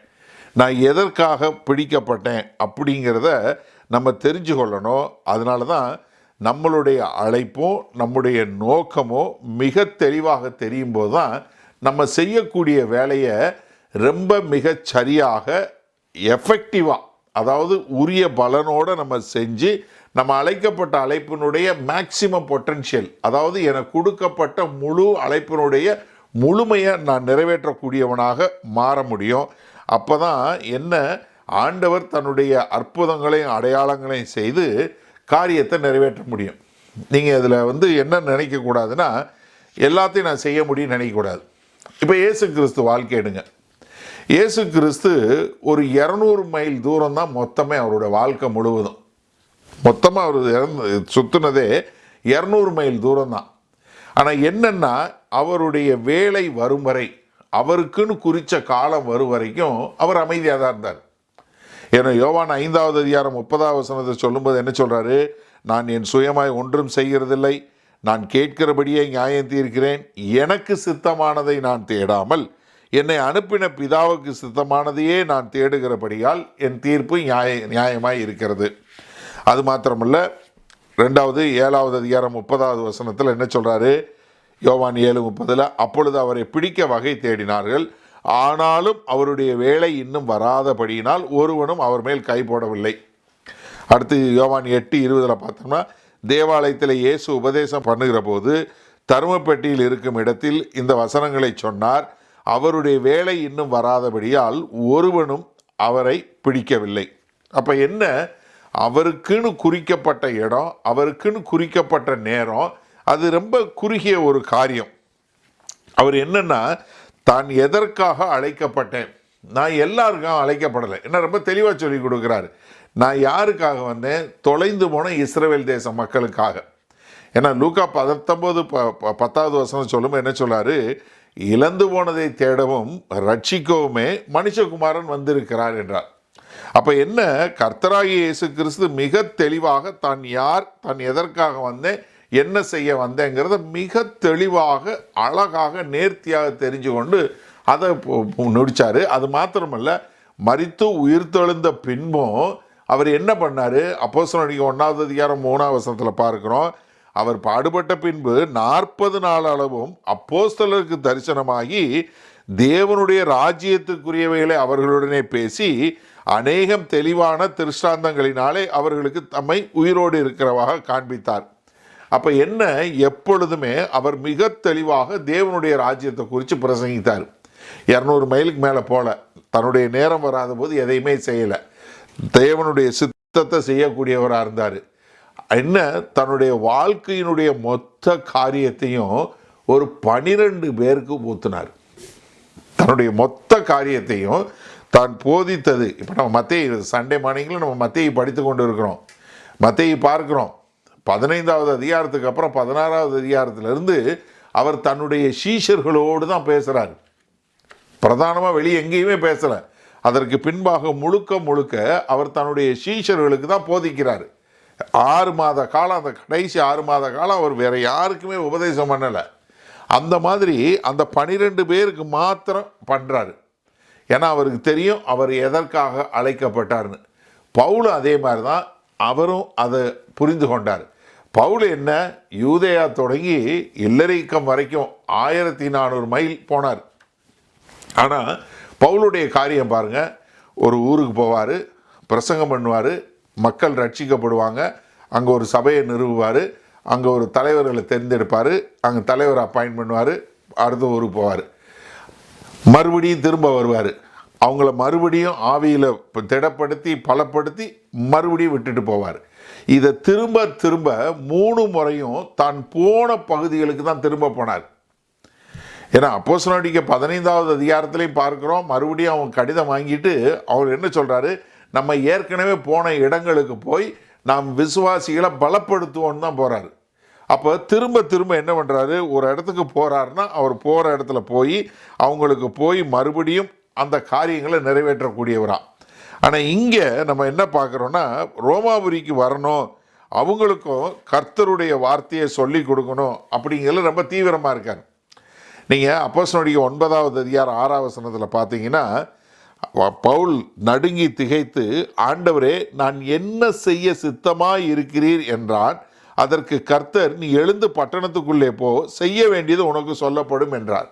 நான் எதற்காக பிடிக்கப்பட்டேன் அப்படிங்கிறத நம்ம தெரிஞ்சு கொள்ளணும். அதனால தான் நம்மளுடைய அழைப்போ நம்முடைய நோக்கமோ மிக தெளிவாக தெரியும் போது தான் நம்ம செய்யக்கூடிய வேலையை ரொம்ப மிக சரியாக எஃபெக்டிவாக, அதாவது உரிய பலனோடு நம்ம செஞ்சு நம்ம அழைக்கப்பட்ட அழைப்பினுடைய மேக்சிமம் பொட்டன்ஷியல், அதாவது எனக்கு கொடுக்கப்பட்ட முழு அழைப்பினுடைய முழுமையை நான் நிறைவேற்றக்கூடியவனாக மாற முடியும். அப்போ தான் என்ன ஆண்டவர் தன்னுடைய அற்புதங்களையும் அடையாளங்களையும் செய்து காரியத்தை நிறைவேற்ற முடியும். நீங்கள் இதில் என்ன நினைக்கக்கூடாதுன்னா, எல்லாத்தையும் நான் செய்ய முடியும்னு நினைக்கக்கூடாது. இப்போ இயேசு கிறிஸ்து வாழ்க்கை எடுங்க. இயேசு கிறிஸ்து ஒரு 200 மைல் தூரம் தான் மொத்தமே அவரோட வாழ்க்கை முழுவதும். மொத்தமாக அவர் சுற்றுனதே 200 மைல் தூரம் தான். ஆனால் என்னென்னா, அவருடைய வேலை வரும் வரை, அவருக்குன்னு குறித்த காலம் வரும் வரைக்கும் அவர் அமைதியாக தான் இருந்தார். ஏன்னா யோவான் 5வது அதிகாரம் 30வது வசனத்தை சொல்லும்போது என்ன சொல்கிறாரு, நான் என் சுயமாய் ஒன்றும் செய்கிறதில்லை, நான் கேட்கிறபடியே நியாயம் தீர்க்கிறேன், எனக்கு சித்தமானதை நான் தேடாமல் என்னை அனுப்பின பிதாவுக்கு சித்தமானதையே நான் தேடுகிறபடியால் என் தீர்ப்பு நியாயமாய் இருக்கிறது. அது மாத்திரமல்ல, 7வது அதிகாரம் 30வது வசனத்தில் என்ன சொல்கிறாரு, யோவான் 7:30, அப்பொழுது அவரை பிடிக்க வகை தேடினார்கள், ஆனாலும் அவருடைய வேலை இன்னும் வராதபடியினால் ஒருவனும் அவர் மேல் கை போடவில்லை. அடுத்து யோவான் 8:20 பார்த்தோம்னா, தேவாலயத்தில் இயேசு உபதேசம் பண்ணுகிற போது தருமப்பெட்டியில் இருக்கும் இடத்தில் இந்த வசனங்களை சொன்னார், அவருடைய வேலை இன்னும் வராதபடியால் ஒருவனும் அவரை பிடிக்கவில்லை. அப்போ என்ன, அவருக்குன்னு குறிக்கப்பட்ட இடம், அவருக்குன்னு குறிக்கப்பட்ட நேரம், அது ரொம்ப குறுகிய ஒரு காரியம். அவர் என்னன்னா, தான் எதற்காக அழைக்கப்பட்டேன், நான் எல்லாருக்காக அழைக்கப்படலை, என்ன ரொம்ப தெளிவாக சொல்லி கொடுக்குறாரு. நான் யாருக்காக வந்தேன், தொலைந்து போன இஸ்ரவேல் தேச மக்களுக்காக. ஏன்னா லூக்கா 19:10வது வசனம் சொல்லும் என்ன சொல்றாரு, இழந்து போனதை தேடவும் ரட்சிக்கவுமே மனுஷகுமாரன் வந்திருக்கிறார் என்றார். அப்போ என்ன, கர்த்தராகிய இயேசு கிறிஸ்து மிக தெளிவாக தான் யார், தான் எதற்காக வந்தேன், என்ன செய்ய வந்தேங்கிறத மிக தெளிவாக அழகாக நேர்த்தியாக தெரிஞ்சு கொண்டு அதை நொடிச்சார். அது மாத்திரமல்ல, மரித்து உயிர்த்தெழுந்த பின்பும் அவர் என்ன பண்ணார், அப்போஸ்தலர் 1வது அதிகாரம் 3வது வசனத்தில் பார்க்கிறோம், அவர் பாடுபட்ட பின்பு 40 நாள் அளவும் அப்போஸ்தலருக்கு தரிசனமாகி தேவனுடைய ராஜ்யத்துக்குரியவைகளை அவர்களுடனே பேசி அநேகம் தெளிவான திருஷ்டாந்தங்களினாலே அவர்களுக்கு தம்மை உயிரோடு இருக்கிறவாக காண்பித்தார். அப்போ என்ன, எப்பொழுதுமே அவர் மிக தெளிவாக தேவனுடைய ராஜ்யத்தை குறித்து பிரசங்கித்தார். 200 மைலுக்கு மேலே போல, தன்னுடைய நேரம் வராத போது எதையுமே செய்யலை, தேவனுடைய சித்தத்தை செய்யக்கூடியவராக இருந்தார். என்ன, தன்னுடைய வாழ்க்கையினுடைய மொத்த காரியத்தையும் ஒரு 12 பேருக்கு ஊற்றினார். தன்னுடைய மொத்த காரியத்தையும் தான் போதித்தது. இப்போ நம்ம மத்தேயு சண்டே மார்னிங்கில் நம்ம மத்தேயு படித்து கொண்டு இருக்கிறோம். மத்தேயு பார்க்குறோம் 15வது அதிகாரத்துக்கு அப்புறம் 16வது அதிகாரத்திலிருந்து அவர் தன்னுடைய சீஷர்களோடு தான் பேசுகிறார். பிரதானமாக வெளியே எங்கேயுமே பேசலை. அதற்கு பின்பாக முழுக்க அவர் தன்னுடைய சீஷர்களுக்கு தான் போதிக்கிறார். 6 மாத காலம், அந்த கடைசி 6 மாத காலம் அவர் வேறு யாருக்குமே உபதேசம் பண்ணலை. அந்த மாதிரி அந்த 12 பேருக்கு மாத்திரம் பண்ணுறாரு. ஏன்னா அவருக்கு தெரியும் அவர் எதற்காக அழைக்கப்பட்டார்னு. பவுல் அதே மாதிரி தான், அவரும் அதை புரிந்து கொண்டார். பவுல் என்ன, யூதேயா தொடங்கி இல்லரிக்கம் வரைக்கும் 1400 மைல் போனார். ஆனால் பவுலுடைய காரியம் பாருங்கள், ஒரு ஊருக்கு போவார், பிரசங்கம் பண்ணுவார், மக்கள் ரட்சிக்கப்படுவாங்க, அங்கே ஒரு சபையை நிறுவுவார், அங்கே ஒரு தலைவர்களை தேர்ந்தெடுப்பார், அங்கே தலைவரை அப்பாயின்ட் பண்ணுவார், அடுத்த ஊருக்கு போவார், மறுபடியும் திரும்ப வருவார், அவங்கள மறுபடியும் ஆவியில் திடப்படுத்தி பலப்படுத்தி மறுபடியும் விட்டுட்டு போவார். இதை திரும்ப 3 முறையும் தான் போன பகுதிகளுக்கு தான் திரும்ப போனார். ஏன்னா அப்போஸ்தலர் 15வது அதிகாரத்திலையும் பார்க்குறோம், மறுபடியும் அவங்க கடிதம் வாங்கிட்டு அவர் என்ன சொல்கிறாரு, நம்ம ஏற்கனவே போன இடங்களுக்கு போய் நாம் விசுவாசிகளை பலப்படுத்துவோன்னு தான் போகிறாரு. அப்போ திரும்ப என்ன பண்ணுறாரு, ஒரு இடத்துக்கு போகிறாருன்னா அவர் போகிற இடத்துல போய் அவங்களுக்கு போய் மறுபடியும் அந்த காரியங்களை நிறைவேற்றக்கூடியவரா. ஆனால் இங்கே நம்ம என்ன பார்க்குறோன்னா, ரோமாபுரிக்கு வரணும், அவங்களுக்கும் கர்த்தருடைய வார்த்தையை சொல்லி கொடுக்கணும் அப்படிங்கிறது ரொம்ப தீவிரமாக இருக்கார். நீங்கள் அப்போஸ்தலர் 9வது அதிகாரம் 6வது வசனத்தில் பார்த்தீங்கன்னா, பவுல் நடுங்கி திகைத்து, ஆண்டவரே, நான் என்ன செய்ய சித்தமாய் இருக்கிறீர் என்றான். அதற்கு கர்த்தர், நீ எழுந்து பட்டணத்துக்குள்ளே போ, செய்ய வேண்டியது உனக்கு சொல்லப்படும் என்றார்.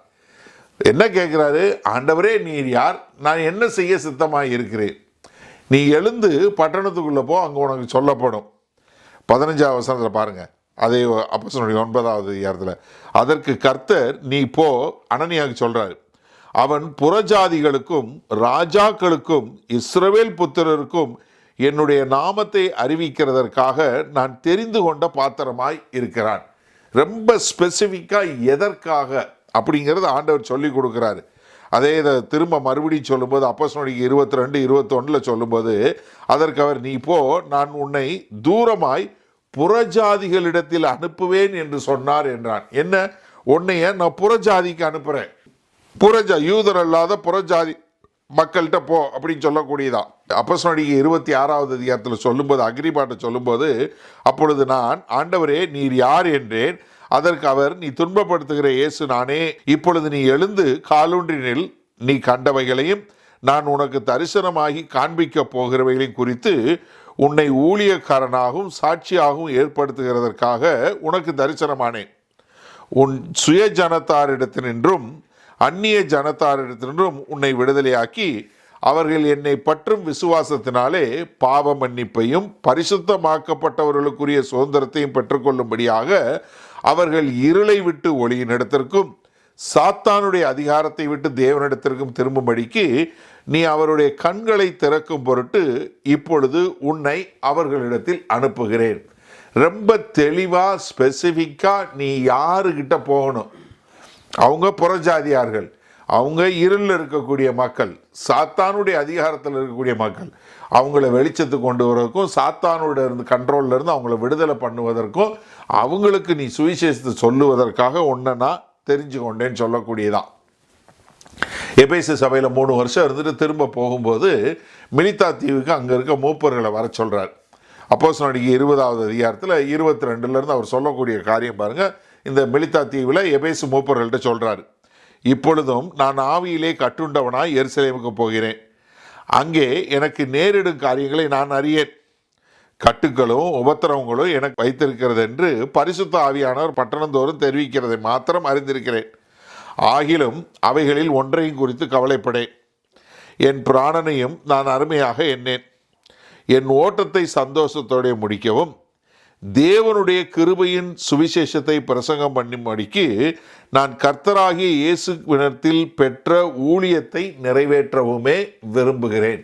என்ன கேட்குறாரு? ஆண்டவரே, நீர் யார்? நான் என்ன செய்ய சித்தமாய் இருக்கிறேன்? நீ எழுந்து பட்டணத்துக்குள்ளே போ, அங்கே உனக்கு சொல்லப்படும். 15வது வசனத்தில் பாருங்கள், அதே அப்போஸ்தலர் 9வது அதிகாரத்தில், அதற்கு கர்த்தர், நீ போ, அனனியாவுக்கு சொல்கிறார், அவன் புறஜாதிகளுக்கும் ராஜாக்களுக்கும் இஸ்ரவேல் புத்திரருக்கும் என்னுடைய நாமத்தை அறிவிக்கிறதற்காக நான் தெரிந்து கொண்ட பாத்திரமாய் இருக்கிறான். ரொம்ப ஸ்பெசிஃபிக்காக எதற்காக அப்படிங்கிறது ஆண்டவர் சொல்லி கொடுக்குறாரு. அதே இதை திரும்ப மறுபடியும் சொல்லும்போது அப்போஸ்தலர் 22:21 சொல்லும்போது, அதற்கு அவர், நீ போ, நான் உன்னை தூரமாய் புறஜாதிகளிடத்தில் அனுப்புவேன் என்று சொன்னார் என்றான். என்ன, உன்னைய நான் புறஜாதிக்கு அனுப்புகிறேன், யூதர் அல்லாத புறஜாதி மக்கள்கிட்ட போ அப்படின்னு சொல்லக்கூடியதான். அப்போஸ்தலர் 26வது அதிகாரத்தில் சொல்லும்போது, அக்ரிப்பாட்ட சொல்லும்போது, அப்பொழுது நான், ஆண்டவரே, நீர் யார் என்றேன். அதற்கு அவர், நீ துன்பப்படுத்துகிற இயேசு நானே. இப்பொழுது நீ எழுந்து காலூன்றினில், நீ கண்டவைகளையும் நான் உனக்கு தரிசனமாகி காண்பிக்க போகிறவைகளையும் குறித்து உன்னை ஊழியக்காரனாகவும் சாட்சியாகவும் ஏற்படுத்துகிறதற்காக உனக்கு தரிசனமானேன். உன் சுய ஜனத்தாரிடத்தினின்றும் அந்நிய ஜனத்தாரிடத்தினின்றும் உன்னை விடுதலையாக்கி, அவர்கள் என்னை பற்றும் விசுவாசத்தினாலே பாவ மன்னிப்பையும் பரிசுத்தமாக்கப்பட்டவர்களுக்குரிய சுதந்திரத்தையும் பெற்றுக்கொள்ளும்படியாக அவர்கள் இருளை விட்டு ஒளியினிடத்திற்கும் சாத்தானுடைய அதிகாரத்தை விட்டு தேவனிடத்திற்கும் திரும்பும்படிக்கு நீ அவருடைய கண்களை திறக்கும் பொருட்டு இப்பொழுது உன்னை அவர்களிடத்தில் அனுப்புகிறேன். ரொம்ப தெளிவாக ஸ்பெசிஃபிக்காக நீ யாருக்கிட்ட போகணும். அவங்க புறஜாதியார்கள், அவங்க இருளில் இருக்கக்கூடிய மக்கள், சாத்தானுடைய அதிகாரத்தில் இருக்கக்கூடிய மக்கள். அவங்கள வெளிச்சத்துக்கு கொண்டு வரதுக்கும், சாத்தானோட இருந்து கண்ட்ரோலில் இருந்து அவங்கள விடுதலை பண்ணுவதற்கும், அவங்களுக்கு நீ சுவிசேஷத்தை சொல்லுவதற்காக ஒன்றை நான் தெரிஞ்சு கொண்டேன்னு சொல்லக்கூடியதான். எபேசு சபையில் 3 வருஷம் இருந்துட்டு திரும்ப போகும்போது மிலித்தா தீவுக்கு அங்கே இருக்க மூப்பர்களை வர சொல்கிறார். அப்போஸ்தலர் 20வது அதிகாரத்தில் 22 அவர் சொல்லக்கூடிய காரியம் பாருங்கள். இந்த மிலித்தா தீவில் எபேசு மூப்பர்கள்ட்ட சொல்கிறார், இப்பொழுதும் நான் ஆவியிலே கட்டுண்டவனாய் எருசலேமுக்கு போகிறேன். அங்கே எனக்கு நேரிடும் காரியங்களை நான் அறியேன். கட்டுக்களும் உபத்திரவங்களும் எனக்கு வைத்திருக்கிறது என்று பரிசுத்த ஆவியானவர் பட்டணந்தோறும் தெரிவிக்கிறதை மாத்திரம் அறிந்திருக்கிறேன். ஆகிலும் அவைகளில் ஒன்றையும் குறித்து கவலைப்படேன். என் பிராணனையும் நான் அருமையாக எண்ணேன். என் ஓட்டத்தை சந்தோஷத்தோடு முடிக்கவும் தேவனுடைய கிருபையின் சுவிசேஷத்தை பிரசங்கம் பண்ணும்படிக்கு நான் கர்த்தராகிய இயேசுவினிடத்தில் பெற்ற ஊழியத்தை நிறைவேற்றவுமே விரும்புகிறேன்.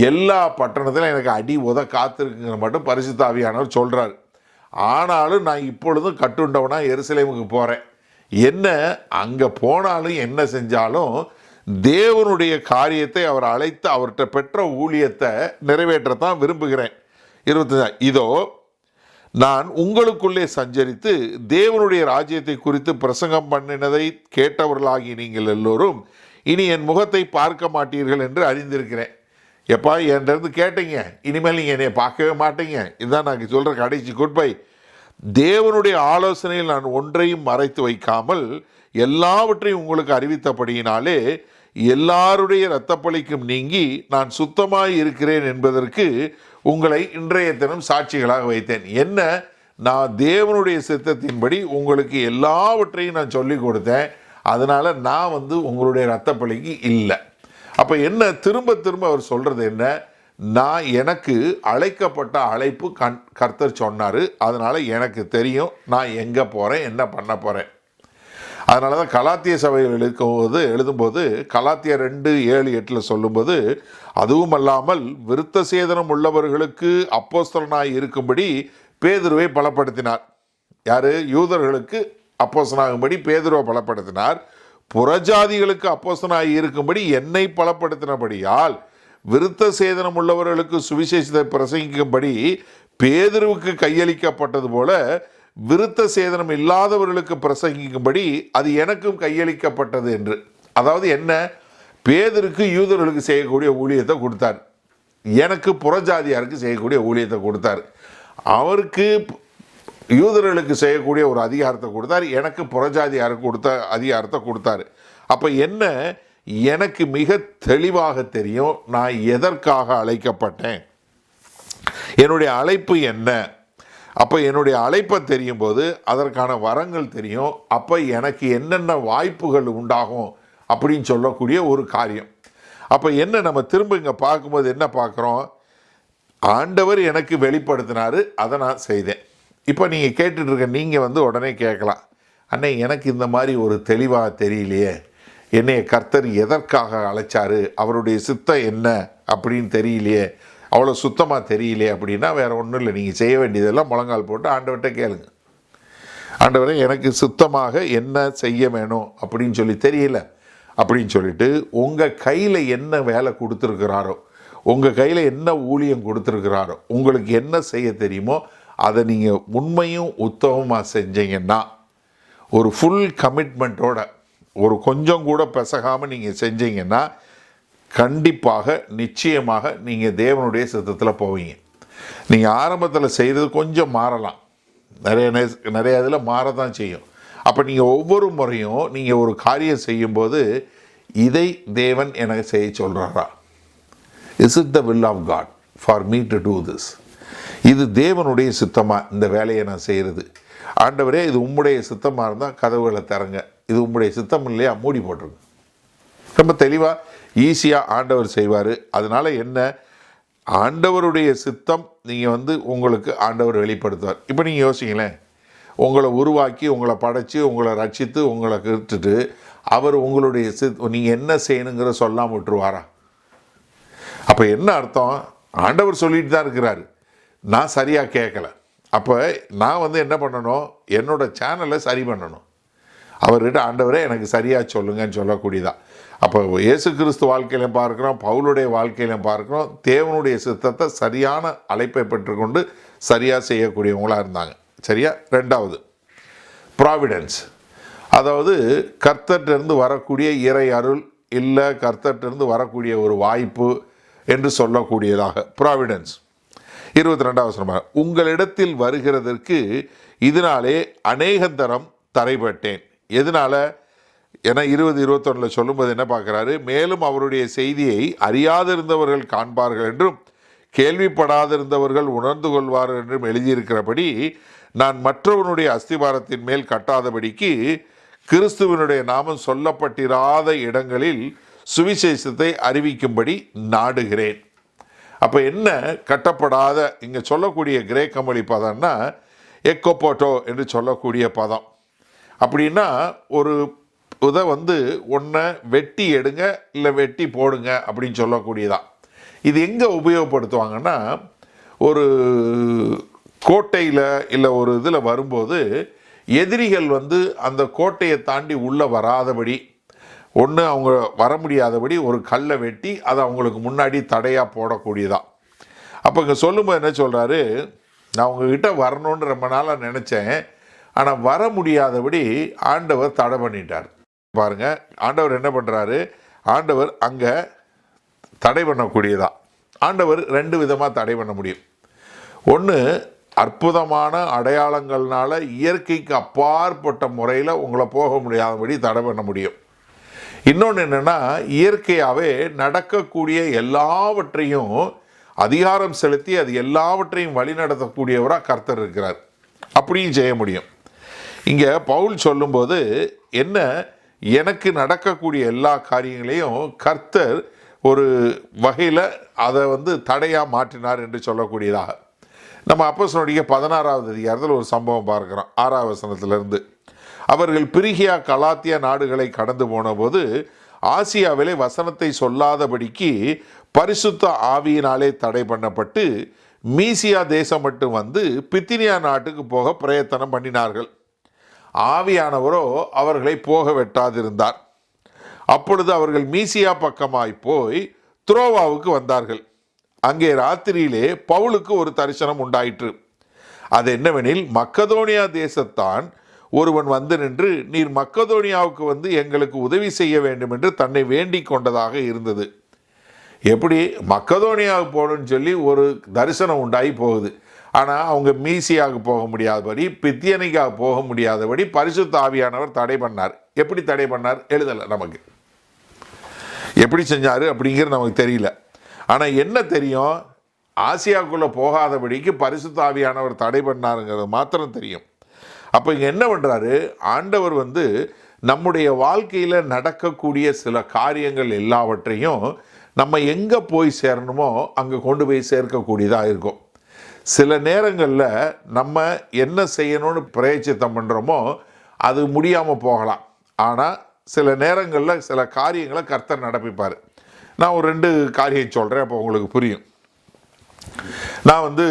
எல்லா பட்டணத்திலும் எனக்கு அடி உத காத்திருக்குங்கிற மட்டும் பரிசுத்த ஆவியானவர் சொல்கிறார். ஆனாலும் நான் இப்பொழுதும் கட்டுண்டவனா எருசலேமுக்கு போகிறேன். என்ன, அங்கே போனாலும் என்ன செஞ்சாலும் தேவனுடைய காரியத்தை அவர் அழைத்து அவர்கிட்ட பெற்ற ஊழியத்தை நிறைவேற்றத்தான் விரும்புகிறேன். 25 இதோ நான் உங்களுக்குள்ளே சஞ்சரித்து தேவனுடைய ராஜ்யத்தை குறித்து பிரசங்கம் பண்ணினதை கேட்டவர்களாகி நீங்கள் எல்லோரும் இனி என் முகத்தை பார்க்க மாட்டீர்கள் என்று அறிந்திருக்கிறேன். எப்பா, என்கிட்ட கேட்டீங்க, இனிமேல் நீங்கள் என்னை பார்க்கவே மாட்டீங்க. இதுதான் நான் சொல்கிற கடைசி குட்பை. தேவனுடைய ஆலோசனையில் நான் ஒன்றையும் மறைத்து வைக்காமல் எல்லாவற்றையும் உங்களுக்கு அறிவித்தபடியினாலே எல்லாருடைய இரத்தப்பழிக்கும் நீங்கி நான் சுத்தமாய் இருக்கிறேன் என்பதற்கு உங்களை இன்றைய தினம் சாட்சிகளாக வைத்தேன். என்ன, நான் தேவனுடைய சித்தத்தின்படி உங்களுக்கு எல்லாவற்றையும் நான் சொல்லி கொடுத்தேன். அதனால் நான் உங்களுடைய இரத்தப்பழிக்கு இல்லை. அப்போ என்ன, திரும்ப திரும்ப அவர் சொல்கிறது என்ன, நான் எனக்கு அழைக்கப்பட்ட அழைப்பு கர்த்தர் சொன்னார். அதனால் எனக்கு தெரியும் நான் எங்கே போகிறேன், என்ன பண்ண போகிறேன். அதனால தான் கலாத்திய சபையில் எழுதும்போது கலாத்தியர் 2:7-8 சொல்லும்போது, அதுவும் அல்லாமல் விருத்த சேதனம் உள்ளவர்களுக்கு அப்போஸ்தலனாய் இருக்கும்படி பேதுருவை பலப்படுத்தினார். யார்? யூதர்களுக்கு அப்போஸ்தலனாகும்படி பேதுருவை பலப்படுத்தினார். புறஜாதிகளுக்கு அப்போஸ்தலனாய் இருக்கும்படி என்னை பலப்படுத்தினபடியால் விருத்த சேதனம் உள்ளவர்களுக்கு சுவிசேஷத்தை பிரசங்கிக்கும்படி பேதுருவுக்கு கையளிக்கப்பட்டது போல விருத்த சேதனம் இல்லாதவர்களுக்கு பிரசங்கிக்கும்படி அது எனக்கும் கையளிக்கப்பட்டது என்று. அதாவது என்ன, பேதுருக்கு யூதர்களுக்கு செய்யக்கூடிய ஊழியத்தை கொடுத்தார், எனக்கு புறஜாதியாருக்கு செய்யக்கூடிய ஊழியத்தை கொடுத்தார். அவருக்கு யூதர்களுக்கு செய்யக்கூடிய ஒரு அதிகாரத்தை கொடுத்தார், எனக்கு புறஜாதியாருக்கு கொடுத்த அதிகாரத்தை கொடுத்தாரு. அப்போ என்ன, எனக்கு மிக தெளிவாக தெரியும் நான் எதற்காக அழைக்கப்பட்டேன், என்னுடைய அழைப்பு என்ன. அப்போ என்னுடைய அழைப்பை தெரியும் போது அதற்கான வரங்கள் தெரியும். அப்போ எனக்கு என்னென்ன வாய்ப்புகள் உண்டாகும் அப்படின்னு சொல்லக்கூடிய ஒரு காரியம். அப்போ என்ன, நம்ம திரும்ப இங்கே பார்க்கும்போது என்ன பார்க்குறோம், ஆண்டவர் எனக்கு வெளிப்படுத்தினார், அதை நான் செய்தேன். இப்போ நீங்கள் கேட்டுட்ருக்க நீங்கள் உடனே கேட்கலாம், அண்ணே எனக்கு இந்த மாதிரி ஒரு தெளிவாக தெரியலையே, என்னைய கர்த்தர் எதற்காக அழைச்சாரு, அவருடைய சித்தம் என்ன அப்படின்னு தெரியலையே, அவ்வளோ சுத்தமாக தெரியலையே அப்படின்னா வேறு ஒன்றும் இல்லை, நீங்கள் செய்ய வேண்டியதெல்லாம் முழங்கால் போட்டு ஆண்டவர்கிட்ட கேளுங்க. ஆண்டவரே எனக்கு சுத்தமாக என்ன செய்ய வேணும் அப்படின்னு சொல்லி தெரியல அப்படின்னு சொல்லிட்டு உங்கள் கையில் என்ன வேலை கொடுத்துருக்கிறாரோ, உங்கள் கையில் என்ன ஊழியம் கொடுத்துருக்கிறாரோ, உங்களுக்கு என்ன செய்ய தெரியுமோ அதை நீங்கள் உண்மையும் உத்தமமாக செஞ்சீங்கன்னா, ஒரு ஃபுல் கமிட்மெண்ட்டோட, ஒரு கொஞ்சம் கூட பிசகாமல் நீங்கள் செஞ்சீங்கன்னா கண்டிப்பாக நிச்சயமாக நீங்கள் தேவனுடைய சித்தத்தில் போவீங்க. நீங்கள் ஆரம்பத்தில் செய்கிறது கொஞ்சம் மாறலாம், நிறைய இதில் மாறதான் செய்யும். அப்போ நீங்கள் ஒவ்வொரு முறையும் நீங்கள் ஒரு காரியம் செய்யும்போது இதை தேவன் எனக்கு செய்ய சொல்கிறாரா, is it the will of God for me to do this, இது தேவனுடைய சித்தமாக இந்த வேலையை நான் செய்கிறது, ஆண்டவரே இது உம்முடைய சித்தமாக இருந்தால் கதவுகளை திறங்க, இது உம்முடைய சித்தம் இல்லையா மூடி போட்டுருங்க. ரொம்ப தெளிவாக ஈஸியாக ஆண்டவர் செய்வார். அதனால் என்ன, ஆண்டவருடைய சித்தம் நீங்கள் உங்களுக்கு ஆண்டவர் வெளிப்படுத்துவார். இப்போ நீங்கள் யோசிங்களேன், உங்களை உருவாக்கி உங்களை படைச்சி உங்களை ரட்சித்து உங்களை கிட்டுட்டு அவர் உங்களுடைய நீங்கள் என்ன செய்யணுங்கிற சொல்லாமல் விட்டுருவாரா? அப்போ என்ன அர்த்தம், ஆண்டவர் சொல்லிட்டு தான் இருக்கிறாரு, நான் சரியாக கேட்கல. அப்போ நான் என்ன பண்ணணும், என்னோட சேனலை சரி பண்ணணும். அவர்கிட்ட ஆண்டவரே எனக்கு சரியாக சொல்லுங்கன்னு சொல்லக்கூடியதான். அப்போ இயேசு கிறிஸ்து வாழ்க்கையிலையும் பார்க்குறோம், பவுலுடைய வாழ்க்கையிலையும் பார்க்குறோம், தேவனுடைய சித்தத்தை சரியான அழைப்பை பெற்றுக்கொண்டு சரியாக செய்யக்கூடியவங்களாக இருந்தாங்க. சரியா? ரெண்டாவது ப்ராவிடன்ஸ், அதாவது கர்த்தர்கிட்டருந்து வரக்கூடிய இறை அருள், இல்லை கர்த்தர்கிட்டருந்து வரக்கூடிய ஒரு வாய்ப்பு என்று சொல்லக்கூடியதாக ப்ராவிடன்ஸ். 22வது வசனம், உங்களிடத்தில் வருகிறதற்கு இதனாலே அநேகந்தரம் தடைபட்டேன். எதனால? ஏன்னா 20-21 சொல்லும்போது என்ன பார்க்குறாரு, மேலும் அவருடைய செய்தியை அறியாதிருந்தவர்கள் காண்பார்கள் என்றும் கேள்விப்படாதிருந்தவர்கள் உணர்ந்து கொள்வார்கள் என்றும் எழுதியிருக்கிறபடி நான் மற்றவனுடைய அஸ்திபாரத்தின் மேல் கட்டாதபடிக்கு கிறிஸ்துவனுடைய நாமம் சொல்லப்பட்டிராத இடங்களில் சுவிசேஷத்தை அறிவிக்கும்படி நாடுகிறேன். அப்போ என்ன கட்டப்படாத, இங்கே சொல்லக்கூடிய கிரேக்க மொழி பதம்னா எக்கோபோட்டோ என்று சொல்லக்கூடிய பதம். அப்படின்னா ஒரு இதை ஒன்றை வெட்டி எடுங்க இல்லை வெட்டி போடுங்க அப்படின்னு சொல்லக்கூடியதான். இது எங்கே உபயோகப்படுத்துவாங்கன்னா, ஒரு கோட்டையில் இல்லை ஒரு இதில் வரும்போது எதிரிகள் அந்த கோட்டையை தாண்டி உள்ளே வராதபடி, ஒன்று அவங்க வர முடியாதபடி ஒரு கல்லை வெட்டி அதை அவங்களுக்கு முன்னாடி தடையாக போடக்கூடியதான். அப்போ இங்கே சொல்லும்போது என்ன சொல்கிறாரு, நான் உங்ககிட்ட வரணுன்னு ரொம்ப நாளாக நினச்சேன், ஆனால் வர முடியாதபடி ஆண்டவர் தடை பண்ணிட்டார். பாருங்கள், ஆண்டவர் என்ன பண்ணுறாரு, ஆண்டவர் அங்கே தடை பண்ணக்கூடியதான். ஆண்டவர் 2 விதமாக தடை பண்ண முடியும். ஒன்று, அற்புதமான அடையாளங்கள்னால இயற்கைக்கு அப்பாற்பட்ட முறையில் உங்களை போக முடியாதபடி தடை பண்ண முடியும். இன்னொன்று என்னென்னா, இயற்கையாகவே நடக்கக்கூடிய எல்லாவற்றையும் அதிகாரம் செலுத்தி அது எல்லாவற்றையும் வழிநடத்தக்கூடியவராக கர்த்தர் இருக்கிறார், அப்படியும் செய்ய முடியும். இங்கே பவுல் சொல்லும்போது என்ன, எனக்கு நடக்கக்கூடிய எல்லா காரியங்களையும் கர்த்தர் ஒரு வகையில் அதை தடையாக மாற்றினார் என்று சொல்லக்கூடியதாக. நம்ம அப்போஸ்தலனுடைய 16வது அதிகாரத்தில் ஒரு சம்பவம் பார்க்குறோம், 6வது வசனத்திலிருந்து. அவர்கள் பிரிகியா கலாத்தியா நாடுகளை கடந்து போன போது ஆசியாவிலே வசனத்தை சொல்லாதபடிக்கு பரிசுத்த ஆவியினாலே தடை பண்ணப்பட்டு மீசியா தேசம் மட்டும் பித்தினியா நாட்டுக்கு போக பிரயத்தனம் பண்ணினார்கள். ஆவியானவரோ அவர்களை போக வெட்டாதிருந்தார். அப்பொழுது அவர்கள் மீசியா பக்கமாய் போய் துரோவாவுக்கு வந்தார்கள். அங்கே ராத்திரியிலே பவுலுக்கு ஒரு தரிசனம் உண்டாயிற்று. அது என்னவெனில், மக்கதோனியா தேசத்தான் ஒருவன் நின்று நீர் மக்கதோனியாவுக்கு எங்களுக்கு உதவி செய்ய வேண்டும் என்று தன்னை வேண்டிக் கொண்டதாக இருந்தது. எப்படி மக்கதோனியாவுக்கு போகணும்னு சொல்லி ஒரு தரிசனம் உண்டாகி போகுது. ஆனால் அவங்க மீசியாக போக முடியாதபடி, பித்தியனைக்காக போக முடியாதபடி பரிசுத்த ஆவியானவர் தடை பண்ணார். எப்படி தடை பண்ணார் எழுதலை, நமக்கு எப்படி செஞ்சார் அப்படிங்கிறது நமக்கு தெரியல. ஆனால் என்ன தெரியும், ஆசியாவுக்குள்ளே போகாதபடிக்கு பரிசுத்த ஆவியானவர் தடை பண்ணாருங்கிறது மாத்திரம் தெரியும். அப்போ இங்கே என்ன பண்ணுறாரு ஆண்டவர், நம்முடைய வாழ்க்கையில் நடக்கக்கூடிய சில காரியங்கள் எல்லாவற்றையும் நம்ம எங்கே போய் சேரணுமோ அங்கே கொண்டு போய் சேர்க்கக்கூடியதாக இருக்கும். சில நேரங்களில் நம்ம என்ன செய்யணும்னு பிரயச்சித்தம் பண்ணுறோமோ அது முடியாமல் போகலாம். ஆனால் சில நேரங்களில் சில காரியங்களை கர்த்தர் நடப்பிப்பார். நான் ஒரு 2 காரியம் சொல்கிறேன், அப்போ உங்களுக்கு புரியும். நான்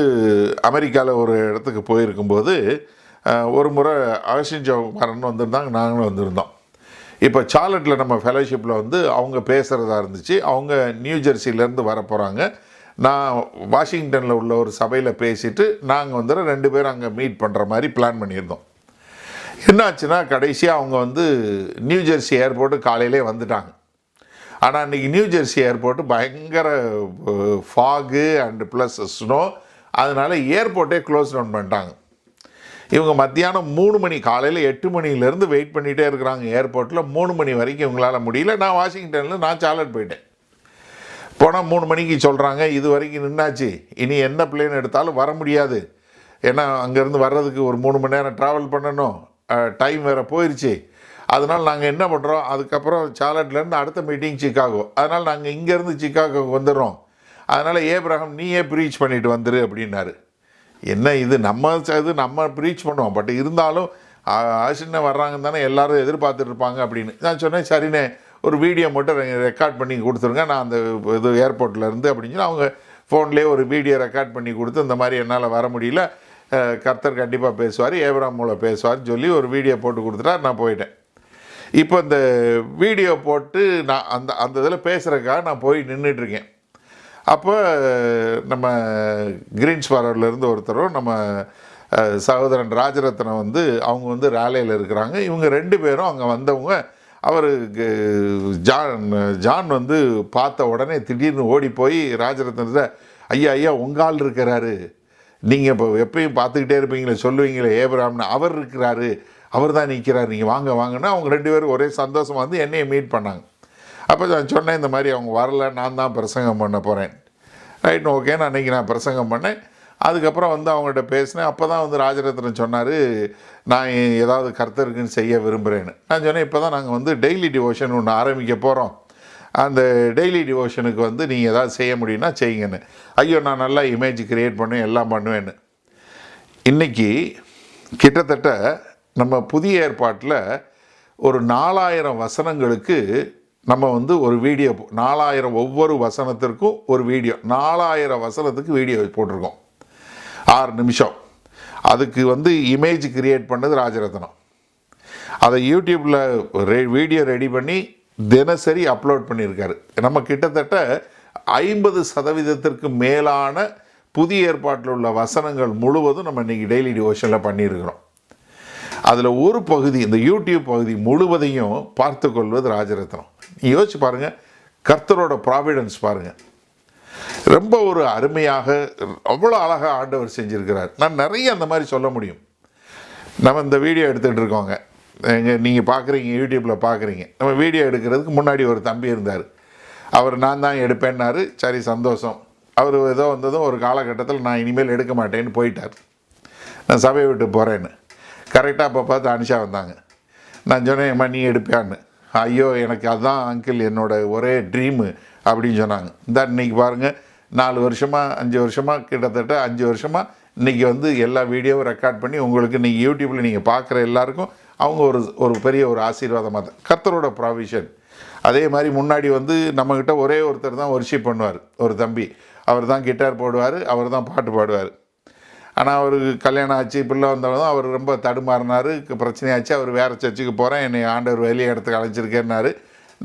அமெரிக்காவில் ஒரு இடத்துக்கு போயிருக்கும்போது ஒரு முறை அகஸ்டின் ஜெபக்குமாரன் வந்திருந்தாங்க, நாங்களும் வந்திருந்தோம். இப்போ சார்லட்டில் நம்ம ஃபெலோஷிப்பில் அவங்க பேசுகிறதா இருந்துச்சு. அவங்க நியூ ஜெர்சியிலேருந்து வர போகிறாங்க. நான் வாஷிங்டனில் உள்ள ஒரு சபையில் பேசிவிட்டு நாங்கள் 2 பேரும் அங்கே மீட் பண்ணுற மாதிரி பிளான் பண்ணியிருந்தோம். என்னாச்சுன்னா கடைசியாக அவங்க நியூ ஜெர்சி ஏர்போர்ட்டு காலையிலே வந்துட்டாங்க. ஆனால் அன்றைக்கி நியூ ஜெர்சி ஏர்போர்ட்டு பயங்கர ஃபாகு அண்டு ப்ளஸ் ஸ்னோ, அதனால் ஏர்போர்ட்டே க்ளோஸ் டவுன் பண்ணிட்டாங்க. இவங்க மத்தியானம் 3 மணி, காலையில் 8 மணிலேருந்து வெயிட் பண்ணிகிட்டே இருக்கிறாங்க ஏர்போர்ட்டில். 3 மணி வரைக்கும் இவங்களால் முடியல. நான் வாஷிங்டனில் நான் சார்லட் போயிட்டேன். போனால் 3 மணிக்கு சொல்கிறாங்க, இது வரைக்கும் நின்னாச்சு, இனி என்ன பிளேன் எடுத்தாலும் வர முடியாது, ஏன்னா அங்கேருந்து வர்றதுக்கு ஒரு 3 மணி நேரம் ட்ராவல் பண்ணணும், டைம் வேறு போயிடுச்சு. அதனால் நாங்கள் என்ன பண்ணுறோம், அதுக்கப்புறம் சார்லட்லேருந்து அடுத்த மீட்டிங் சிக்காகோ, அதனால் நாங்கள் இங்கேருந்து சிக்காகோக்கு வந்துடுறோம், அதனால் ஏப்ரஹாம் நீயே ப்ரீச் பண்ணிட்டு வந்துரு அப்படின்னாரு. என்ன இது நம்ம ப்ரீச் பண்ணுவோம், பட் இருந்தாலும் ஆசிரியர் வர்றாங்கன்னு தானே எல்லோரும் எதிர்பார்த்துட்டு இருப்பாங்க அப்படின்னு நான் சொன்னேன். சரிண்ணே, ஒரு வீடியோ மட்டும் ரெக்கார்ட் பண்ணி கொடுத்துருங்க, நான் அந்த இது ஏர்போர்ட்டில் இருந்து அப்படின்னு சொல்லி அவங்க ஃபோன்லேயே ஒரு வீடியோ ரெக்கார்ட் பண்ணி கொடுத்து, இந்த மாதிரி என்னால் வர முடியல, கர்த்தர் கண்டிப்பாக பேசுவார், ஏப்ரஹாம் மூலம் பேசுவார்னு சொல்லி ஒரு வீடியோ போட்டு கொடுத்துட்டா நான் போயிட்டேன். இப்போ இந்த வீடியோ போட்டு நான் அந்த இதில் பேசுகிறதுக்காக நான் போய் நின்றுட்டுருக்கேன். அப்போ நம்ம கிரீன்ஸ்பாரோலேருந்து ஒருத்தரும் நம்ம சகோதரன் ராஜரத்னம் அவங்க ரேலியில் இருக்கிறாங்க. இவங்க 2 பேரும் அங்கே வந்தவங்க. அவர் ஜான் பார்த்த உடனே திடீர்னு ஓடி போய் ராஜரத்னத்தை, ஐயா உங்கால் இருக்கிறாரு, நீங்கள் இப்போ எப்பயும் பார்த்துக்கிட்டே இருப்பீங்களே, சொல்லுவீங்களே ஏப்ரஹாம்னு, அவர் இருக்கிறாரு, அவர் தான் நிற்கிறார், நீங்கள் வாங்கன்னா அவங்க 2 பேரும் ஒரே சந்தோஷமாக என்னையை மீட் பண்ணாங்க. அப்போ நான் சொன்னேன், இந்த மாதிரி அவங்க வரல, நான் தான் பிரசங்கம் பண்ண போகிறேன். ரைட், ஓகே, நான் அன்றைக்கி நான் பிரசங்கம் பண்ணேன். அதுக்கப்புறம் அவங்கள்ட்ட பேசினேன். அப்போ தான் ராஜரத்னம் சொன்னார், நான் ஏதாவது கர்த்தருக்குன்னு செய்ய விரும்புகிறேன்னு. நான் சொன்னேன், இப்போ தான் நாங்கள் டெய்லி டிவோஷன் ஒன்று ஆரம்பிக்க போகிறோம், அந்த டெய்லி டிவோஷனுக்கு நீங்கள் ஏதாவது செய்ய முடியும்னா செய்யுங்கன்னு. ஐயோ, நான் நல்லா இமேஜ் க்ரியேட் பண்ணுவேன், எல்லாம் பண்ணுவேன்னு. இன்றைக்கி கிட்டத்தட்ட நம்ம புதிய ஏற்பாட்டில் ஒரு 4000 வசனங்களுக்கு நம்ம ஒரு வீடியோ, 4000 ஒவ்வொரு வசனத்திற்கும் ஒரு வீடியோ, 4000 வசனத்துக்கு வீடியோ போட்டிருக்கோம், 6 நிமிஷம். அதுக்கு இமேஜ் கிரியேட் பண்ணது ராஜரத்னம். அதை யூடியூப்பில் வீடியோ ரெடி பண்ணி தினசரி அப்லோட் பண்ணியிருக்காரு. நம்ம கிட்டத்தட்ட 50% மேலான புதிய ஏற்பாட்டில் உள்ள வசனங்கள் முழுவதும் நம்ம இன்றைக்கி டெய்லி டிவோஷனில் பண்ணியிருக்கிறோம். அதில் ஒரு பகுதி, இந்த யூடியூப் பகுதி முழுவதையும் பார்த்து கொள்வது ராஜரத்னம். யோசிச்சு பாருங்கள், கர்த்தரோட ப்ராவிடன்ஸ் பாருங்கள். ரொம்ப ஒரு அருமையாக, அவ்வளோ அழகாக ஆண்டவர் செஞ்சுருக்கிறார். நான் நிறைய அந்த மாதிரி சொல்ல முடியும். நம்ம இந்த வீடியோ எடுத்துகிட்டு இருக்கோங்க, நீங்கள் பார்க்குறீங்க, யூடியூப்பில் பார்க்குறீங்க. நம்ம வீடியோ எடுக்கிறதுக்கு முன்னாடி ஒரு தம்பி இருந்தார். அவர் நான் தான் எடுப்பேன்னாரு. சரி, சந்தோஷம். அவர் ஏதோ வந்ததும் ஒரு காலகட்டத்தில் நான் இனிமேல் எடுக்க மாட்டேன்னு போயிட்டார். நான் சபையை விட்டு போகிறேன்னு. கரெக்டாக அப்போ பார்த்து அனிஷா வந்தாங்க. நான் சொன்னேன், அம்மா நீ எடுப்பியான்னு. ஐயோ, எனக்கு அதுதான் அங்கிள் என்னோட ஒரே ட்ரீமு அப்படின்னு சொன்னாங்க. இந்த இன்றைக்கி பாருங்கள், 4 வருஷமாக 5 வருஷமாக கிட்டத்தட்ட 5 வருஷமாக இன்றைக்கி எல்லா வீடியோவும் ரெக்கார்ட் பண்ணி உங்களுக்கு இன்றைக்கி யூடியூப்பில் நீங்கள் பார்க்குற எல்லாருக்கும் அவங்க ஒரு பெரிய ஒரு ஆசீர்வாதமாக தான், கர்த்தரோட ப்ராவிஷன். அதே மாதிரி முன்னாடி நம்மக்கிட்ட ஒரே ஒருத்தர் தான் வொர்ஷிப் பண்ணுவார், ஒரு தம்பி. அவர் தான் கிட்டார் போடுவார், அவர் தான் பாட்டு பாடுவார். ஆனால் அவருக்கு கல்யாணம் ஆச்சு, பிள்ளை வந்தவங்க அவர் ரொம்ப தடுமாறினார், பிரச்சனையாச்சு. அவர் வேறு சர்ச்சுக்கு போகிறேன், என்னை ஆண்டவர் வெளியே இடத்துக்கு அழைச்சிருக்கேன்னாரு.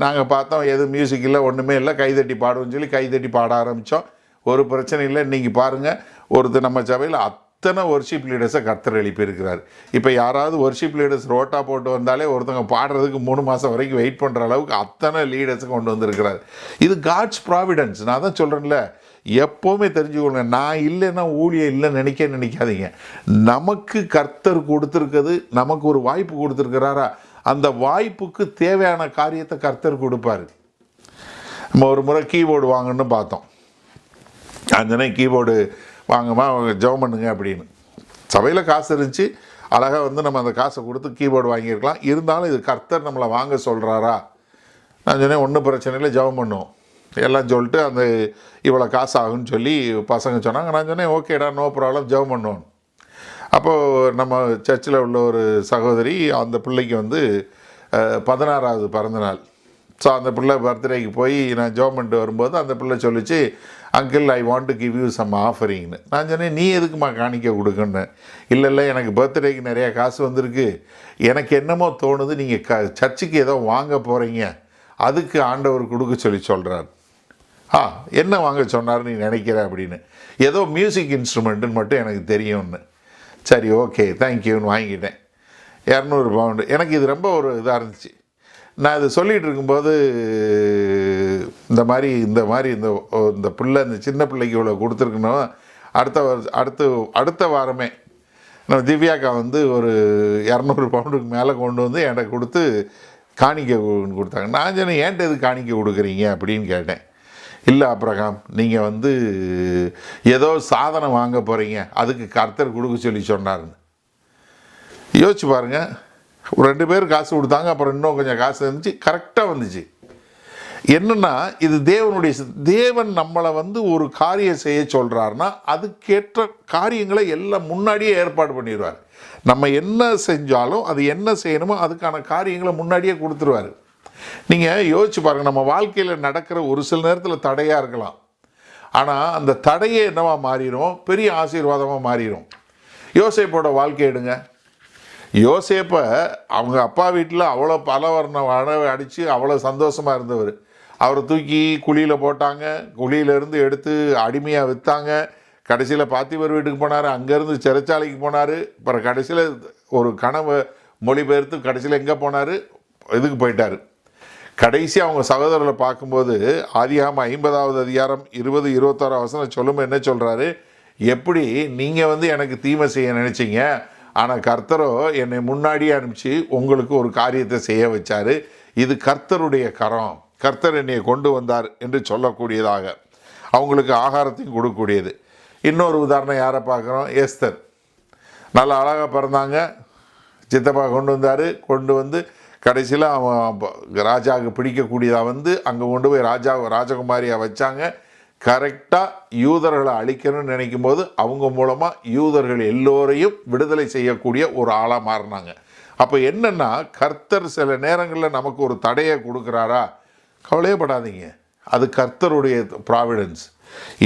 நாங்கள் பார்த்தோம், எதுவும் மியூசிக் இல்லை, ஒன்றுமே இல்லை, கைதட்டி பாடுவோன்னு சொல்லி கைதட்டி பாட ஆரம்பித்தோம். ஒரு பிரச்சனை இல்லை. இன்றைக்கி பாருங்கள், ஒருத்தர் நம்ம சபையில் அத்தனை ஒர்ஷிப் லீடர்ஸை கர்த்தர் எழுப்பியிருக்கிறார். இப்போ யாராவது ஒர்ஷிப் லீடர்ஸ் ரோட்டா போட்டு வந்தாலே ஒருத்தவங்க பாடுறதுக்கு 3 மாதம் வரைக்கும் வெயிட் பண்ணுற அளவுக்கு அத்தனை லீடர்ஸை கொண்டு வந்திருக்கிறார். இது காட்ஸ் ப்ராவிடன்ஸ். நான் தான் சொல்கிறேன்ல, எப்போவுமே தெரிஞ்சுக்கொள்ளுங்க, நான் இல்லைன்னா ஊழியம் இல்லைன்னு நினைக்காதீங்க. நமக்கு கர்த்தர் கொடுத்துருக்கிறது, நமக்கு ஒரு வாய்ப்பு கொடுத்துருக்கிறாரா, அந்த வாய்ப்புக்கு தேவையான காரியத்தை கர்த்தர் கொடுப்பார். நம்ம ஒரு முறை கீபோர்டு வாங்கணும்னு பார்த்தோம். அஞ்சனே கீபோர்டு வாங்கம்மா ஜெபம் பண்ணுங்க அப்படின்னு. சபையில் காசு இருந்துச்சு, அழகாக வந்து நம்ம அந்த காசை கொடுத்து கீபோர்டு வாங்கியிருக்கலாம். இருந்தாலும் இது கர்த்தர் நம்மளை வாங்க சொல்கிறாரா, நான் சொன்னேன் ஒன்றும் பிரச்சனை இல்லை, ஜெபம் பண்ணுவோம் எல்லாம் சொல்லிட்டு அந்த இவ்வளோ காசு ஆகுன்னு சொல்லி பசங்க சொன்னாங்க. நான் சொன்னேன் ஓகேடா, நோ ப்ராப்ளம், ஜெபம் பண்ணுவோம். அப்போது நம்ம சர்ச்சில் உள்ள ஒரு சகோதரி, அந்த பிள்ளைக்கு வந்து 16வது பிறந்தநாள். ஸோ அந்த பிள்ளை பர்த்டேக்கு போய் நான் ஜெபம் பண்ணிட்டு வரும்போது அந்த பிள்ளை சொல்லிச்சு, uncle I want to give you some ஆஃபரிங்னு. நான் சொன்னேன் நீ எதுக்குமா காணிக்க கொடுக்குன்னு. இல்லை எனக்கு பர்த்டேக்கு நிறையா காசு வந்திருக்கு, எனக்கு என்னமோ தோணுது நீங்கள் சர்ச்சுக்கு ஏதோ வாங்க போகிறீங்க, அதுக்கு ஆண்டவர் கொடுக்க சொல்கிறார். என்ன வாங்க சொன்னார் நீ நினைக்கிற அப்படின்னு. ஏதோ மியூசிக் இன்ஸ்ட்ருமெண்ட்டுன்னு மட்டும் எனக்கு தெரியும்னு. சரி ஓகே தேங்க்யூன்னு வாங்கிட்டேன். 200 பவுண்டு. எனக்கு இது ரொம்ப ஒரு இதாக இருந்துச்சு. நான் இது சொல்லிகிட்டு இருக்கும்போது இந்த மாதிரி இந்த பிள்ளை, இந்த சின்ன பிள்ளைக்கு இவ்வளோ கொடுத்துருக்கணும், அடுத்த வாரமே நம்ம திவ்யாக்கா வந்து ஒரு 200 பவுண்டுக்கு மேலே கொண்டு வந்து என்கிட்ட கொடுத்து காணிக்க கொடுத்தாங்க. நான் சொன்னேன் ஏன்ட்டு எது காணிக்க கொடுக்குறீங்க அப்படின்னு கேட்டேன். இல்லை அப்ரஹாம், நீங்கள் வந்து ஏதோ சாதனம் வாங்க போகிறீங்க, அதுக்கு கர்த்தர் கொடுக்க சொன்னார்னு. யோசிச்சு பாருங்கள், 2 பேர் காசு கொடுத்தாங்க, அப்புறம் இன்னும் கொஞ்சம் காசு இருந்துச்சு, கரெக்டாக வந்துச்சு. என்னென்னா இது தேவன் நம்மளை வந்து ஒரு காரியம் செய்ய சொல்கிறாருன்னா அதுக்கேற்ற காரியங்களை எல்லாம் முன்னாடியே ஏற்பாடு பண்ணிடுவார். நம்ம என்ன செஞ்சாலும் அது என்ன செய்யணுமோ அதுக்கான காரியங்களை முன்னாடியே கொடுத்துருவார். நீங்கள் யோசிச்சு பாருங்கள், நம்ம வாழ்க்கையில் நடக்கிற ஒரு சில நேரத்தில் தடையாக இருக்கலாம், ஆனால் அந்த தடையே என்னவா மாறிடும், பெரிய ஆசீர்வாதமாக மாறிடும். யோசேப்போட வாழ்க்கை எடுங்க. யோசேப்பை அவங்க அப்பா வீட்டில் அவ்வளோ பலவர்ண அடித்து அவ்வளோ சந்தோஷமாக இருந்தவர். அவரை தூக்கி குழியில் போட்டாங்க, குழியிலேருந்து எடுத்து அடிமையாக விற்றாங்க. கடைசியில் பாத்திபர் வீட்டுக்கு போனார், அங்கேருந்து சிறைச்சாலைக்கு போனார். அப்புறம் கடைசியில் ஒரு கனவை மொழிபெயர்த்து கடைசியில் எங்கே போனார், இதுக்கு போயிட்டார். கடைசி அவங்க சகோதரர்களை பார்க்கும்போது ஆதியாகமம் 50வது அதிகாரம் 20-21 வசனம் சொல்லும்போது என்ன சொல்கிறாரு, எப்படி நீங்கள் வந்து எனக்கு தீமை செய்ய நினச்சிங்க, ஆனால் கர்த்தரோ என்னை முன்னாடியே அனுப்பிச்சு உங்களுக்கு ஒரு காரியத்தை செய்ய வச்சார், இது கர்த்தருடைய கரம், கர்த்தர் என்னை கொண்டு வந்தார் என்று சொல்லக்கூடியதாக அவங்களுக்கு ஆகாரத்தையும் கொடுக்கக்கூடியது. இன்னொரு உதாரணம் யாரை பார்க்குறோம், எஸ்தர். நல்லா அழகாக பிறந்தாங்க, சித்தப்பா கொண்டு வந்து கடைசியில் அவன் ராஜாவுக்கு பிடிக்கக்கூடியதாக வந்து அங்கே கொண்டு போய் ராஜகுமாரியாக வச்சாங்க. கரெக்டாக யூதர்களை அழிக்கணும்னு நினைக்கும் போது அவங்க மூலமாக யூதர்கள் எல்லோரையும் விடுதலை செய்யக்கூடிய ஒரு ஆளாக மாறினாங்க. அப்போ என்னென்னா, கர்த்தர் சில நேரங்களில் நமக்கு ஒரு தடையை கொடுக்குறாரா, கவலையப்படாதீங்க, அது கர்த்தருடைய ப்ராவிடன்ஸ்.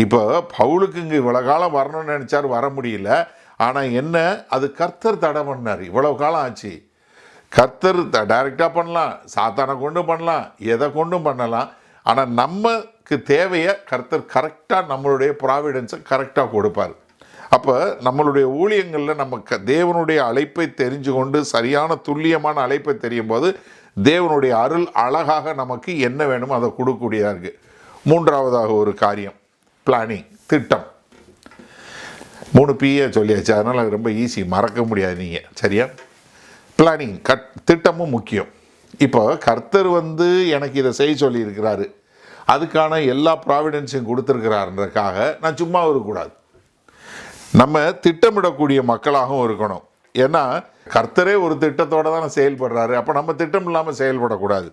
இப்போ பவுலுக்கு இங்கே இவ்வளோ காலம் வரணும்னு நினச்சார், வர முடியல. ஆனால் என்ன, அது கர்த்தர் தடை பண்ணார். இவ்வளோ காலம் ஆச்சு. கர்த்தர் டைரெக்டாக பண்ணலாம், சாத்தானை கொண்டு பண்ணலாம், எதை கொண்டும் பண்ணலாம். ஆனால் நமக்கு தேவையை கர்த்தர் கரெக்டாக நம்மளுடைய ப்ராவிடன்ஸை கரெக்டாக கொடுப்பார். அப்போ நம்மளுடைய ஊழியங்களில் நமக்கு தேவனுடைய அழைப்பை தெரிஞ்சு கொண்டு சரியான துல்லியமான அழைப்பை தெரியும் போது தேவனுடைய அருள் அழகாக நமக்கு என்ன வேணுமோ அதை கொடுக்கக்கூடியதாக இருக்குது. 3வதாக ஒரு காரியம், பிளானிங், திட்டம். 3 Pயை சொல்லியாச்சு, அதனால் அது ரொம்ப ஈஸி, மறக்க முடியாது நீங்கள். சரியா? பிளானிங், திட்டமும் முக்கியம். இப்போ கர்த்தர் வந்து எனக்கு இதை செய்ய சொல்லியிருக்கிறாரு, அதுக்கான எல்லா ப்ராவிடன்ஸையும் கொடுத்துருக்கிறாருன்றதுக்காக நான் சும்மா இருக்கக்கூடாது. நம்ம திட்டமிடக்கூடிய மக்களாகவும் இருக்கணும். ஏன்னா கர்த்தரே ஒரு திட்டத்தோடு தான் செயல்படுறாரு, அப்போ நம்ம திட்டம் இல்லாமல் செயல்படக்கூடாது.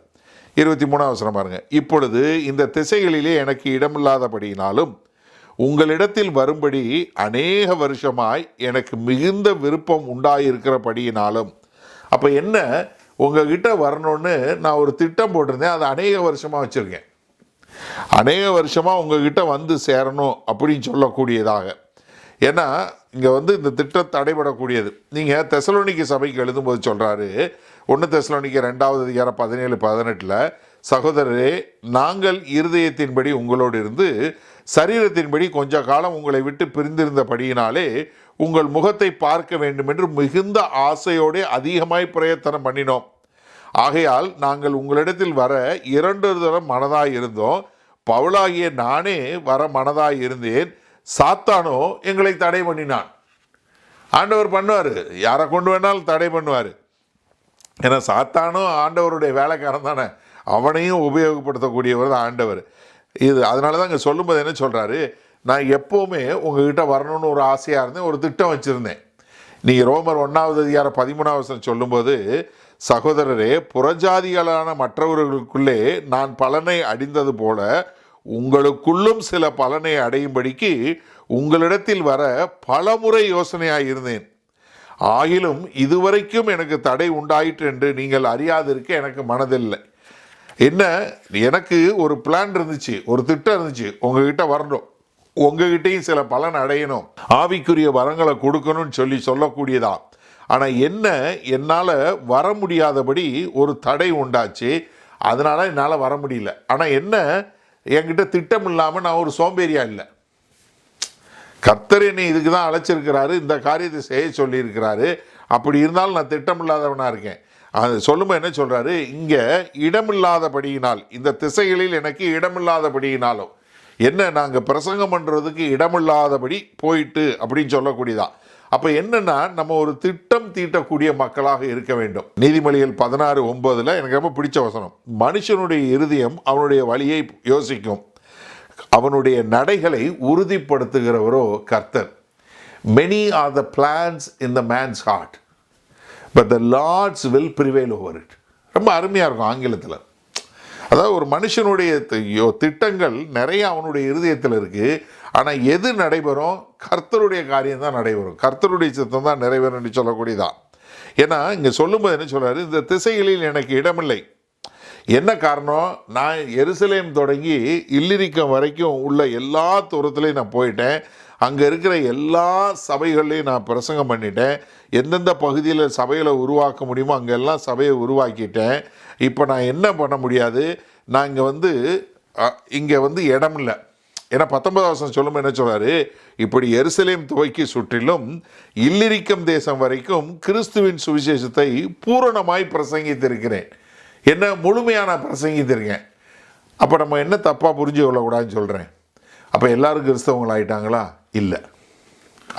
23 வசனம் பாருங்கள். இப்பொழுது இந்த திசைகளிலே எனக்கு இடமில்லாதபடியினாலும் உங்களிடத்தில் வரும்படி அநேக வருஷமாய் எனக்கு மிகுந்த விருப்பம் உண்டாயிருக்கிறபடியினாலும். அப்போ என்ன, உங்ககிட்ட வரணும்னு நான் ஒரு திட்டம் போட்டிருந்தேன், அதை அநேக வருஷமாக வச்சுருக்கேன். அநேக வருஷமாக உங்ககிட்ட வந்து சேரணும் அப்படின்னு சொல்லக்கூடியதாக. ஏன்னா இங்கே வந்து இந்த திட்டம் தடைபடக்கூடியது. நீங்கள் தெசலோனிக்க சபைக்கு எழுதும்போது சொல்கிறாரு, 1 தெசலோனிக்க 2வது அதிகாரம் 17-18, சகோதரரே, நாங்கள் இருதயத்தின்படி உங்களோடு இருந்து சரீரத்தின்படி கொஞ்ச காலம் உங்களை விட்டு பிரிந்திருந்தபடியினாலே உங்கள் முகத்தை பார்க்க வேண்டும் என்று மிகுந்த ஆசையோடு அதிகமாய் பிரயத்தனம் பண்ணினோம். ஆகையால் நாங்கள் உங்களிடத்தில் வர 2 தரம் மனதாய் இருந்தோம். பவுலாகிய நானே வர மனதாய் இருந்தேன், சாத்தானோ எங்களை தடை பண்ணினான். ஆண்டவர் பண்ணுவார், யாரை கொண்டு வேணாலும் தடை பண்ணுவார். ஏன்னா சாத்தானும் ஆண்டவருடைய வேலைக்காரன் தானே, அவனையும் உபயோகப்படுத்தக்கூடியவர் தான் ஆண்டவர். இது அதனால தான் இங்கே சொல்லும்போது என்ன சொல்கிறாரு, நான் எப்போவுமே உங்ககிட்ட வரணும்னு ஒரு ஆசையாக இருந்தேன், ஒரு திட்டம் வச்சுருந்தேன். நீங்கள் ரோமர் 1:13 சொல்லும்போது, சகோதரரே, புறஜாதிகளான மற்றவர்களுக்குள்ளே நான் பலனை அடைந்தது போல உங்களுக்குள்ளும் சில பலனை அடையும்படிக்கு உங்களிடத்தில் வர பலமுறை யோசனையாக இருந்தேன். ஆகிலும் இதுவரைக்கும் எனக்கு தடை உண்டாயிற்று என்று நீங்கள் அறியாதிருக்க எனக்கு மனதில்லை. என்ன, எனக்கு ஒரு பிளான் இருந்துச்சு, ஒரு திட்டம் இருந்துச்சு, உங்ககிட்ட வரணும், உங்ககிட்டையும் சில பலன் அடையணும், ஆவிக்குரிய வரங்களை கொடுக்கணும்னு சொல்லக்கூடியதா. ஆனால் என்ன, என்னால் வர முடியாதபடி ஒரு தடை உண்டாச்சு, அதனால் என்னால் வர முடியல. ஆனால் என்ன, என்கிட்ட திட்டம் இல்லாமல் நான் ஒரு சோம்பேறியா இல்லை. கர்த்தர் என்னை இதுக்கு தான் அழைச்சிருக்கிறாரு, இந்த காரியத்தை செய்ய சொல்லியிருக்கிறாரு. அப்படி இருந்தாலும் நான் திட்டம் இல்லாதவனாக இருக்கேன். அது சொல்லும்போது என்ன சொல்கிறாரு, இங்கே இடமில்லாதபடியினால், இந்த திசைகளில் எனக்கு இடமில்லாதபடியினாலும், என்ன நாங்கள் பிரசங்கம் பண்ணுறதுக்கு இடமில்லாதபடி போயிட்டு அப்படின்னு சொல்லக்கூடியதான். அப்போ என்னென்னா, நம்ம ஒரு திட்டம் தீட்டக்கூடிய மக்களாக இருக்க வேண்டும். நீதிமொழிகள் 16:9 எனக்கு ரொம்ப பிடிச்ச வசனம், மனுஷனுடைய இருதயம் அவனுடைய வழியை யோசிக்கும், அவனுடைய நடைகளை உறுதிப்படுத்துகிறவரோ கர்த்தர். Many are the plans in the man's heart, but the Lord's will prevail over it. ரொம்ப அருமையாக இருக்கும் ஆங்கிலத்தில். அதாவது ஒரு மனுஷனுடைய திட்டங்கள் நிறைய அவனுடைய இருதயத்தில் இருக்குது, ஆனால் எது நடைபெறும், கர்த்தருடைய காரியம் தான் நடைபெறும், கர்த்தருடைய சித்தம் தான் நிறைவேறும் சொல்லக்கூடியதான். ஏன்னா இங்கே சொல்லும்போது என்ன சொல்கிறாரு, இந்த திசைகளில் எனக்கு இடமில்லை. என்ன காரணம், நான் எருசலேம் தொடங்கி இல்லிரிக்கம் வரைக்கும் உள்ள எல்லா தூரத்துலையும் நான் போயிட்டேன், அங்கே இருக்கிற எல்லா சபைகள்லையும் நான் பிரசங்கம் பண்ணிட்டேன், எந்தெந்த பகுதியில் சபைகளை உருவாக்க முடியுமோ அங்கெல்லாம் சபையை உருவாக்கிட்டேன். இப்போ நான் என்ன பண்ண முடியாது, நான் இங்கே வந்து இடம் இல்லை. ஏன்னா 19 சொல்லும்போது என்ன சொல்கிறாரு, இப்படி எருசலேம் துவக்கி சுற்றிலும் இல்லிரிக்கம் தேசம் வரைக்கும் கிறிஸ்துவின் சுவிசேஷத்தை பூரணமாய் பிரசங்கித்திருக்கிறேன். என்ன முழுமையாக நான் பிரசங்கித்திருக்கேன். அப்போ நம்ம என்ன தப்பாக புரிஞ்சு கொள்ளக்கூடாதுன்னு சொல்கிறேன். அப்போ எல்லோரும் கிறிஸ்தவங்களாயிட்டாங்களா? இல்லை,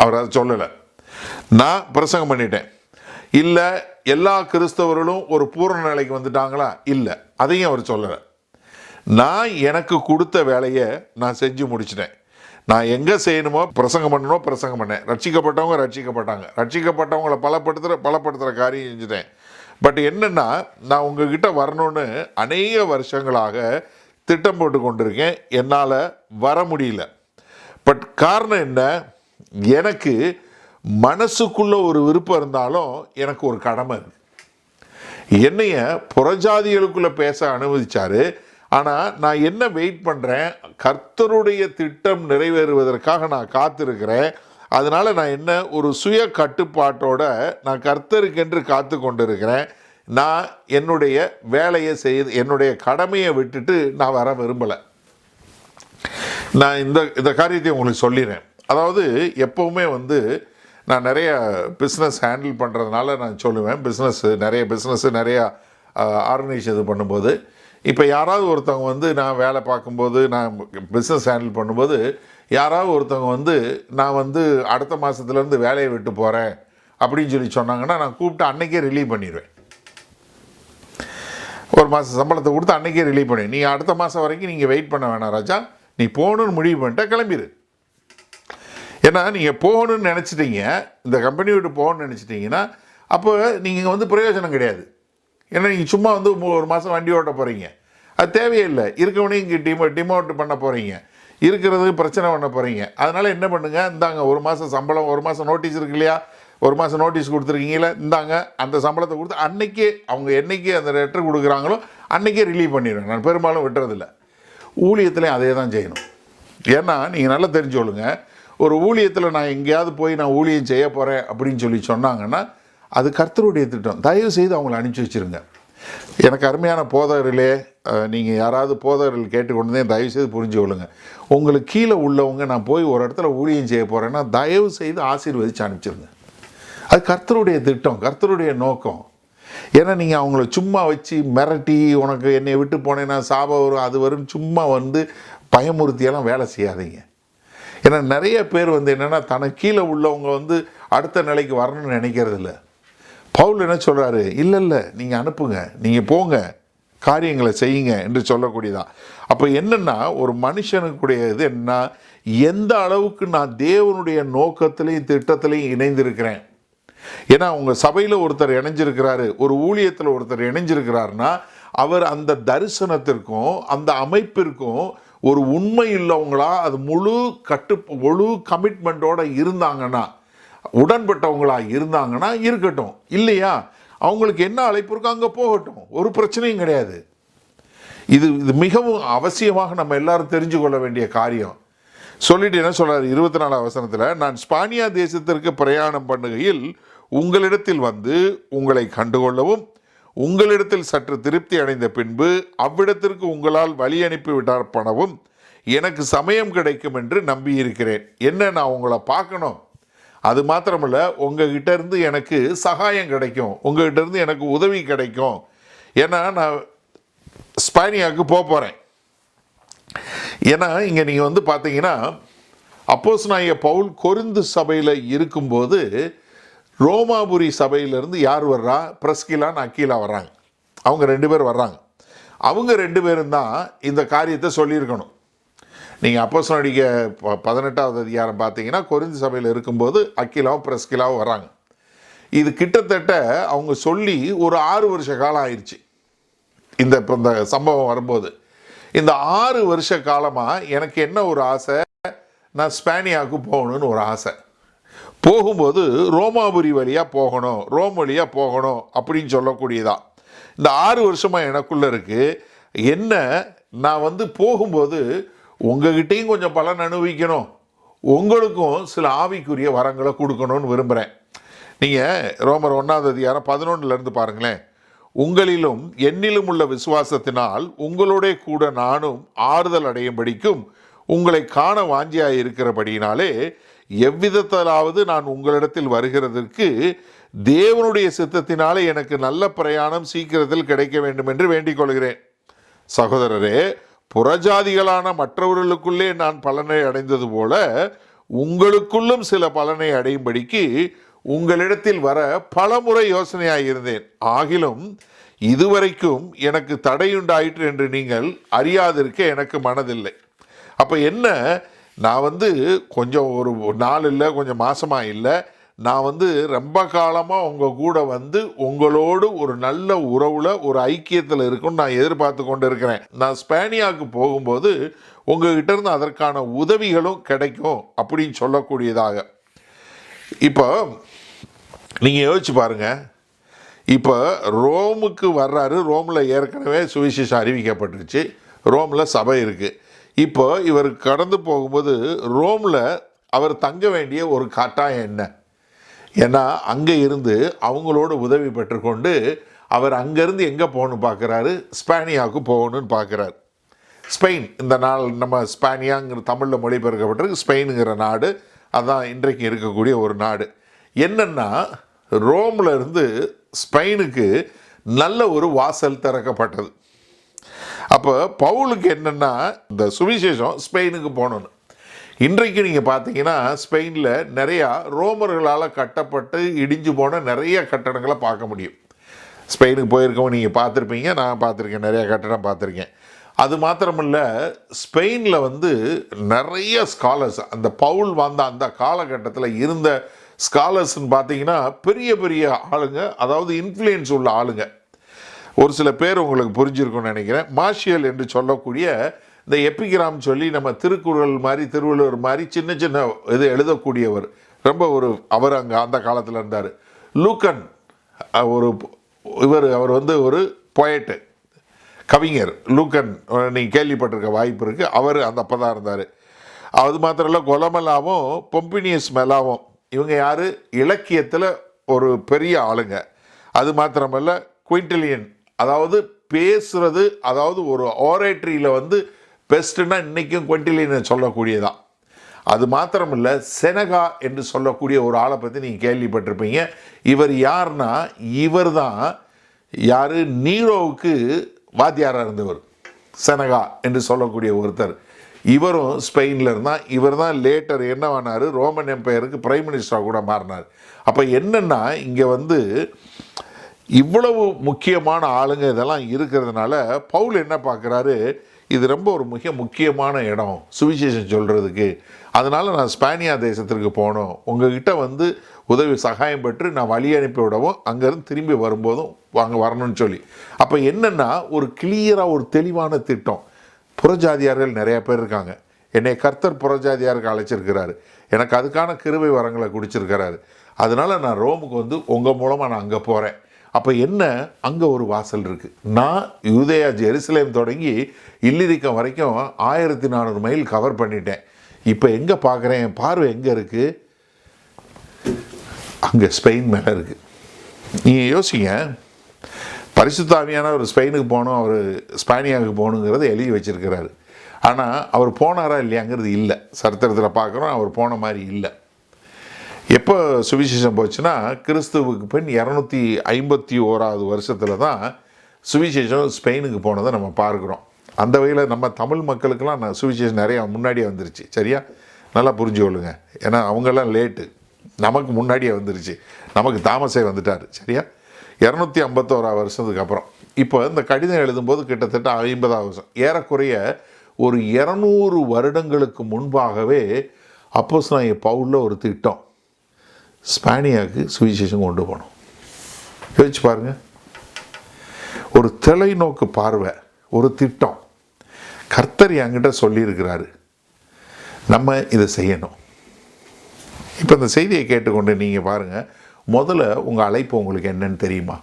அவர் அதை சொல்லலை. நான் பிரசங்கம் பண்ணிட்டேன். இல்லை எல்லா கிறிஸ்தவர்களும் ஒரு பூரண நிலைக்கு வந்துட்டாங்களா? இல்லை, அதையும் அவர் சொல்லலை. நான் எனக்கு கொடுத்த வேலையை நான் செஞ்சு முடிச்சிட்டேன். நான் எங்கே செய்யணுமோ பிரசங்கம் பண்ணணுமோ பிரசங்கம் பண்ணேன். ரட்சிக்கப்பட்டவங்க ரட்சிக்கப்பட்டாங்க, ரட்சிக்கப்பட்டவங்களை பலப்படுத்துகிற காரியம் செஞ்சுட்டேன். பட் என்னென்னா, நான் உங்ககிட்ட வரணும்னு அநேக வருஷங்களாக திட்டம் போட்டு கொண்டிருக்கேன், என்னால் வர முடியல. பட் காரணம் என்ன, எனக்கு மனசுக்குள்ளே ஒரு விருப்பம் இருந்தாலும் எனக்கு ஒரு கடமை இருக்குது. என்னைய புறஜாதிகளுக்குள்ளே பேச அனுமதிச்சார். ஆனால் நான் என்ன வெயிட் பண்ணுறேன், கர்த்தருடைய திட்டம் நிறைவேறுவதற்காக நான் காத்திருக்கிறேன். அதனால் நான் என்ன ஒரு சுய கட்டுப்பாட்டோட நான் கர்த்தருக்கென்று காத்து கொண்டு இருக்கிறேன். நான் என்னுடைய வேலையை செய்து என்னுடைய கடமையை விட்டுட்டு நான் வர விரும்பலை. நான் இந்த காரியத்தை உங்களுக்கு சொல்லிடுறேன். அதாவது எப்போவுமே நான் நிறைய பிஸ்னஸ் ஹேண்டில் பண்ணுறதுனால நான் சொல்லுவேன், நிறைய பிஸ்னஸ்ஸு ஆர்கனைஸ் இது பண்ணும்போது, இப்போ யாராவது ஒருத்தவங்க நான் வேலை பார்க்கும்போது, நான் பிஸ்னஸ் ஹேண்டில் பண்ணும்போது யாராவது ஒருத்தவங்க நான் அடுத்த மாதத்துலேருந்து வேலையை விட்டு போகிறேன் அப்படின்னு சொன்னாங்கன்னா, நான் கூப்பிட்டு அன்றைக்கே ரிலீவ் பண்ணிடுவேன். ஒரு மாதம் சம்பளத்தை கொடுத்து அன்றைக்கே ரிலீவ் பண்ணி, நீ அடுத்த மாதம் வரைக்கும் நீங்கள் வெயிட் பண்ண வேணாம் ராஜா, நீ போகணுன்னு முடிவு பண்ணிட்டா கிளம்பிடு. ஏன்னா நீங்கள் போகணுன்னு நினச்சிட்டீங்க, இந்த கம்பெனி விட்டு போகணுன்னு நினச்சிட்டிங்கன்னா அப்போ நீங்கள் பிரயோஜனம் கிடையாது. ஏன்னா நீங்கள் சும்மா ஒரு மாதம் வண்டி ஓட்ட போகிறீங்க, அது தேவையில்லை. இருக்கவனையும் இங்கே டிமோட் பண்ண போகிறீங்க, இருக்கிறதுக்கு பிரச்சனை பண்ண போகிறீங்க. அதனால் என்ன பண்ணுங்கள், இந்தாங்க ஒரு மாதம் சம்பளம், ஒரு மாதம் நோட்டீஸ் இருக்கு இல்லையா, ஒரு மாதம் நோட்டீஸ் கொடுத்துருக்கீங்களா, இந்தாங்க அந்த சம்பளத்தை கொடுத்து அன்றைக்கே அவங்க என்றைக்கு அந்த லெட்டர் கொடுக்குறாங்களோ அன்றைக்கே ரிலீவ் பண்ணிடுவேன். நான் பெரும்பாலும் விட்டுறதில்ல. ஊழியத்துலேயும் அதே தான் செய்யணும். ஏன்னா நீங்கள் நல்லா தெரிஞ்சுக்கொள்ளுங்க, ஒரு ஊழியத்தில் நான் எங்கேயாவது போய் நான் ஊழியம் செய்ய போகிறேன் அப்படின்னு சொன்னாங்கன்னா அது கர்த்தருடைய திட்டம். தயவு செய்து அவங்கள அனுப்பிச்சி வச்சுருங்க. எனக்கு அருமையான போதகர்களே, நீங்கள் யாராவது போதகர்கள் கேட்டுக்கொண்டதே தயவு செய்து புரிஞ்சு கொள்ளுங்க. உங்களுக்கு கீழே உள்ளவங்க நான் போய் ஒரு இடத்துல ஊழியம் செய்ய போகிறேன்னா தயவு செய்து ஆசீர்வதித்து அனுப்பிச்சிருங்க. அது கர்த்தருடைய திட்டம், கர்த்தருடைய நோக்கம். ஏன்னா நீங்கள் அவங்கள சும்மா வச்சு மிரட்டி, உனக்கு என்னை விட்டு போனேன்னா சாபம் வரும் அது வரும், சும்மா பயமுறுத்தியெல்லாம் வேலை செய்யாதீங்க. ஏன்னா நிறைய பேர் என்னென்னா தனக்கு கீழே உள்ளவங்க அடுத்த நிலைக்கு வரணும்னு நினைக்கிறது இல்லை. பவுல் என்ன சொல்கிறாரு, இல்லை நீங்கள் அனுப்புங்க, நீங்கள் போங்க, காரியங்களை செய்யுங்க என்று சொல்லக்கூடியதான். அப்போ என்னென்னா ஒரு மனுஷனுக்குடைய இது என்ன, எந்த அளவுக்கு நான் தேவனுடைய நோக்கத்திலையும் திட்டத்திலையும் இணைந்திருக்கிறேன். ஏன்னா உங்கள் சபையில் ஒருத்தர் இணைஞ்சிருக்கிறாரு, ஒரு ஊழியத்தில் ஒருத்தர் இணைஞ்சிருக்கிறாருன்னா அவர் அந்த தரிசனத்திற்கும் அந்த அமைப்பிற்கும் ஒரு உண்மை இல்லவங்களா அது முழு கமிட்மெண்ட்டோடு இருந்தாங்கன்னா, உடன்பட்டவங்களா இருந்தாங்கன்னா இருக்கட்டும், இல்லையா அவங்களுக்கு என்ன அழைப்பு இருக்கோ அங்கே போகட்டும், ஒரு பிரச்சனையும் கிடையாது. இது மிகவும் அவசியமாக நம்ம எல்லாரும் தெரிஞ்சு கொள்ள வேண்டிய காரியம். சொல்லிட்டு என்ன சொல்றாரு 24 வசனத்தில், நான் ஸ்பானியா தேசத்திற்கு பிரயாணம் பண்ணுகையில் உங்களிடத்தில் உங்களை கண்டுகொள்ளவும் உங்களிடத்தில் சற்று திருப்தி அடைந்த பின்பு அவ்விடத்திற்கு உங்களால் வழி அனுப்பி விடப்படவும் எனக்கு சமயம் கிடைக்கும் என்று நம்பியிருக்கிறேன். என்ன, நான் உங்களை பார்க்கணும், அது மாத்திரமல்ல உங்ககிட்ட இருந்து எனக்கு சகாயம் கிடைக்கும், உங்ககிட்ட இருந்து எனக்கு உதவி கிடைக்கும். ஏன்னா நான் ஸ்பானியாவுக்கு போகிறேன். ஏன்னா இங்கே நீங்கள் பார்த்தீங்கன்னா அப்போஸ்தலனாகிய பவுல் கொரிந்து சபையில் இருக்கும்போது ரோமாபுரி சபையிலேருந்து யார் வர்றா, பிரிஸ்கில்லான்னு அக்கீலா வர்றாங்க. அவங்க 2 பேர் வர்றாங்க. அவங்க 2 பேரும் தான் இந்த காரியத்தை சொல்லியிருக்கணும். நீங்கள் அப்போஸ்தலர் 18வது அதிகாரம் பார்த்தீங்கன்னா கொரிந்து சபையில் இருக்கும்போது அக்கீலாவும் பிரிஸ்கில்லாவும் வர்றாங்க. இது கிட்டத்தட்ட அவங்க சொல்லி ஒரு 6 வருஷ காலம் ஆயிடுச்சு. இந்த சம்பவம் வரும்போது இந்த 6 வருஷ காலமாக எனக்கு என்ன ஒரு ஆசை, நான் ஸ்பானியாவுக்கு போகணும்னு ஒரு ஆசை. போகும்போது ரோமாபுரி வழியாக போகணும், ரோம் வழியாக போகணும் அப்படின்னு சொல்லக்கூடியதான். இந்த 6 வருஷமாக எனக்குள்ளே இருக்குது. என்ன, நான் போகும்போது உங்ககிட்டையும் கொஞ்சம் பலன் அனுபவிக்கணும், உங்களுக்கும் சில ஆவிக்குரிய வரங்களை கொடுக்கணும்னு விரும்புகிறேன். நீங்கள் ரோமர் 1வது அதிகாரம் 11 பாருங்களேன். உங்களிலும் என்னிலும் உள்ள விசுவாசத்தினால் உங்களோட கூட நானும் ஆறுதல் அடையும்படிக்கும் உங்களை காண வாஞ்சியாக இருக்கிறபடியினாலே எவ்விதத்தாலாவது நான் உங்களிடத்தில் வருகிறதற்கு தேவனுடைய சித்தத்தினாலே எனக்கு நல்ல பிரயாணம் சீக்கிரத்தில் கிடைக்க வேண்டும் என்று வேண்டிக் கொள்கிறேன். சகோதரரே, புறஜாதிகளான மற்றவர்களுக்குள்ளே நான் பலனை அடைந்தது போல உங்களுக்குள்ளும் சில பலனை அடையும்படிக்கு உங்களிடத்தில் வர பலமுறை யோசனையாயிருந்தேன். ஆகிலும் இதுவரைக்கும் எனக்கு தடையுண்டாயிற்று என்று நீங்கள் அறியாதிருக்க எனக்கு மனதில்லை. அப்போ என்ன, நான் கொஞ்சம் ஒரு நாள் இல்லை, கொஞ்சம் மாசமாக இல்லை, நான் ரொம்ப காலமாக உங்கள் கூட உங்களோடு ஒரு நல்ல உறவில் ஒரு ஐக்கியத்தில் இருக்குன்னு நான் எதிர்பார்த்து கொண்டு இருக்கிறேன். நான் ஸ்பானியாவுக்கு போகும்போது உங்ககிட்ட இருந்து அதற்கான உதவிகளும் கிடைக்கும் அப்படின்னு சொல்லக்கூடியதாக. இப்போ நீங்கள் யோசிச்சு பாருங்கள், இப்போ ரோமுக்கு வர்றாரு, ரோமில் ஏற்கனவே சுவிசேஷம் அறிவிக்கப்பட்டுருச்சு, ரோமில் சபை இருக்குது. இப்போ இவர் கடந்து போகும்போது ரோமில் அவர் தங்க வேண்டிய ஒரு கட்டாயம் என்ன, ஏன்னா அங்கே இருந்து அவங்களோட உதவி பெற்றுக்கொண்டு அவர் அங்கேருந்து எங்கே போகணும்னு பார்க்குறாரு, ஸ்பானியாவுக்கு போகணும்னு பார்க்குறாரு. ஸ்பெயின், இந்த நாள் நம்ம ஸ்பானியாங்கிற தமிழில் மொழிபெயர்க்கப்பட்டிருக்கு, ஸ்பெயினுங்கிற நாடு, அதான் இன்றைக்கு இருக்கக்கூடிய ஒரு நாடு. என்னென்னா ரோமில் இருந்து ஸ்பெயினுக்கு நல்ல ஒரு வாசல் திறக்கப்பட்டது. அப்போ பவுலுக்கு என்னென்னா இந்த சுவிசேஷம் ஸ்பெயினுக்கு போகணுன்னு. இன்றைக்கு நீங்கள் பார்த்தீங்கன்னா ஸ்பெயினில் நிறையா ரோமர்களால் கட்டப்பட்டு இடிஞ்சு போன நிறைய கட்டடங்களை பார்க்க முடியும். ஸ்பெயினுக்கு போயிருக்கவங்க நீங்கள் பார்த்துருப்பீங்க, நான் பார்த்துருக்கேன், நிறையா கட்டடம் பார்த்துருக்கேன். அது மாத்திரமில்ல, ஸ்பெயினில் நிறைய ஸ்காலர்ஸ், அந்த பவுல் அந்த காலகட்டத்தில் இருந்த ஸ்காலர்ஸ்ன்னு பார்த்தீங்கன்னா பெரிய பெரிய ஆளுங்க, அதாவது இன்ஃப்ளூயன்ஸ் உள்ள ஆளுங்க. ஒரு சில பேர் உங்களுக்கு புரிஞ்சிருக்கும்னு நினைக்கிறேன். மார்ஷியல் என்று சொல்லக்கூடிய இந்த எப்பிகிராம் சொல்லி நம்ம திருக்குறள் மாதிரி, திருவள்ளுவர் மாதிரி சின்ன சின்ன இது எழுதக்கூடியவர், ரொம்ப அவர் அங்கே அந்த காலத்தில் இருந்தார். லூக்கன் அவர் ஒரு பொயட்டு, கவிஞர் லூக்கன், நீங்கள் கேள்விப்பட்டிருக்க வாய்ப்பு இருக்குது. அவர் அந்த அப்போ தான் இருந்தார். அது மாத்திரம் இல்லை, கொலமெல்லாவும் பொம்பினியஸ் மெலாவும், இவங்க யார், இலக்கியத்தில் ஒரு பெரிய ஆளுங்க. அது மாத்திரமல்ல, குயின்டிலியன், அதாவது பேசுகிறது, அதாவது ஒரு ஓரேட்ரியில் பெஸ்ட்டுன்னா இன்றைக்கும் குயின்டிலியன் சொல்லக்கூடியதான். அது மாத்திரமில்லை, செனகா என்று சொல்லக்கூடிய ஒரு ஆளை பற்றி நீங்கள் கேள்விப்பட்டிருப்பீங்க. இவர் யார்னா, இவர் தான் யார், நீரோவுக்கு வாத்தியாராக இருந்தவர், செனகா என்று சொல்லக்கூடிய ஒருத்தர். இவரும் ஸ்பெயினில் இருந்தால் இவர் தான் லேட்டர் என்னவானார், ரோமன் எம்பையருக்கு பிரைம் மினிஸ்டராக கூட மாறினார். அப்போ என்னென்னா இங்கே வந்து இவ்வளவு முக்கியமான ஆளுங்க இதெல்லாம் இருக்கிறதுனால பவுல் என்ன பார்க்குறாரு, இது ரொம்ப ஒரு மிக முக்கியமான இடம் சுவிசேஷம் சொல்கிறதுக்கு, அதனால் நான் ஸ்பானியா தேசத்திற்கு போகணும், உங்ககிட்ட வந்து உதவி சகாயம் பெற்று நான் வழி அனுப்பி விடவும் அங்கேருந்து திரும்பி வரும்போதும் வாங்க வரணும்னு சொல்லி. அப்போ என்னென்னா ஒரு கிளியராக ஒரு தெளிவான திட்டம். புறஜாதியார்கள் நிறையா பேர் இருக்காங்க, என்னை கர்த்தர் புறஜாதியாருக்கு அழைச்சிருக்கிறாரு, எனக்கு அதுக்கான கிருபை வரங்களை குடிச்சிருக்கிறாரு, அதனால் நான் ரோமுக்கு வந்து உங்கள் மூலமாக நான் அங்கே போகிறேன். அப்போ என்ன, அங்கே ஒரு வாசல் இருக்குது. நான் யூதேயா ஜெருசலேம் தொடங்கி இல்லிரிக்கம் வரைக்கும் 1400 மைல் கவர் பண்ணிட்டேன். இப்போ எங்கே பார்க்குறேன், என் பார்வை எங்கே இருக்குது, அங்கே ஸ்பெயின் மேலே இருக்குது. நீங்கள் யோசிங்க, பரிசுத்த ஆவியானவர் ஸ்பெயினுக்கு போகணும், அவர் ஸ்பானியாவுக்கு போகணுங்கிறத எழுதி வச்சிருக்கிறாரு. ஆனால் அவர் போனாரா இல்லையாங்கிறது இல்லை, சரித்திரத்தில் பார்க்குறோம் அவர் போன மாதிரி இல்லை. எப்போ சுவிசேஷம் போச்சுன்னா கிறிஸ்துவுக்கு பின் 251வது வருஷத்தில் தான் சுவிசேஷம் ஸ்பெயினுக்கு போனதை நம்ம பார்க்குறோம். அந்த வகையில் நம்ம தமிழ் மக்களுக்கெல்லாம் சுவிசேஷம் நிறையா முன்னாடியே வந்துருச்சு. சரியா, நல்லா புரிஞ்சு கொள்ளுங்க. ஏன்னா அவங்கெல்லாம் லேட்டு, நமக்கு முன்னாடியே வந்துருச்சு, நமக்கு தாமஸே வந்துட்டார். சரியா, 251 வருஷத்துக்கு அப்புறம். இப்போ இந்த கடிதம் எழுதும்போது கிட்டத்தட்ட 50வது வருஷம், ஏறக்குறைய ஒரு 200 வருடங்களுக்கு முன்பாகவே அப்போஸ்தலனாகிய பவுலில் ஒரு திட்டம், ஸ்பானியாவுக்கு சுவிசேஷம் கொண்டு போகணும். யோசிச்சு பாருங்க, ஒரு தொலைநோக்கு பார்வை, ஒரு திட்டம் கர்த்தர் என்கிட்ட சொல்லியிருக்கிறாரு, நம்ம இதை செய்யணும். இப்போ இந்த செய்தியை கேட்டுக்கொண்டு நீங்கள் பாருங்கள், முதல்ல உங்கள் அழைப்பு உங்களுக்கு என்னன்னு தெரியுமா?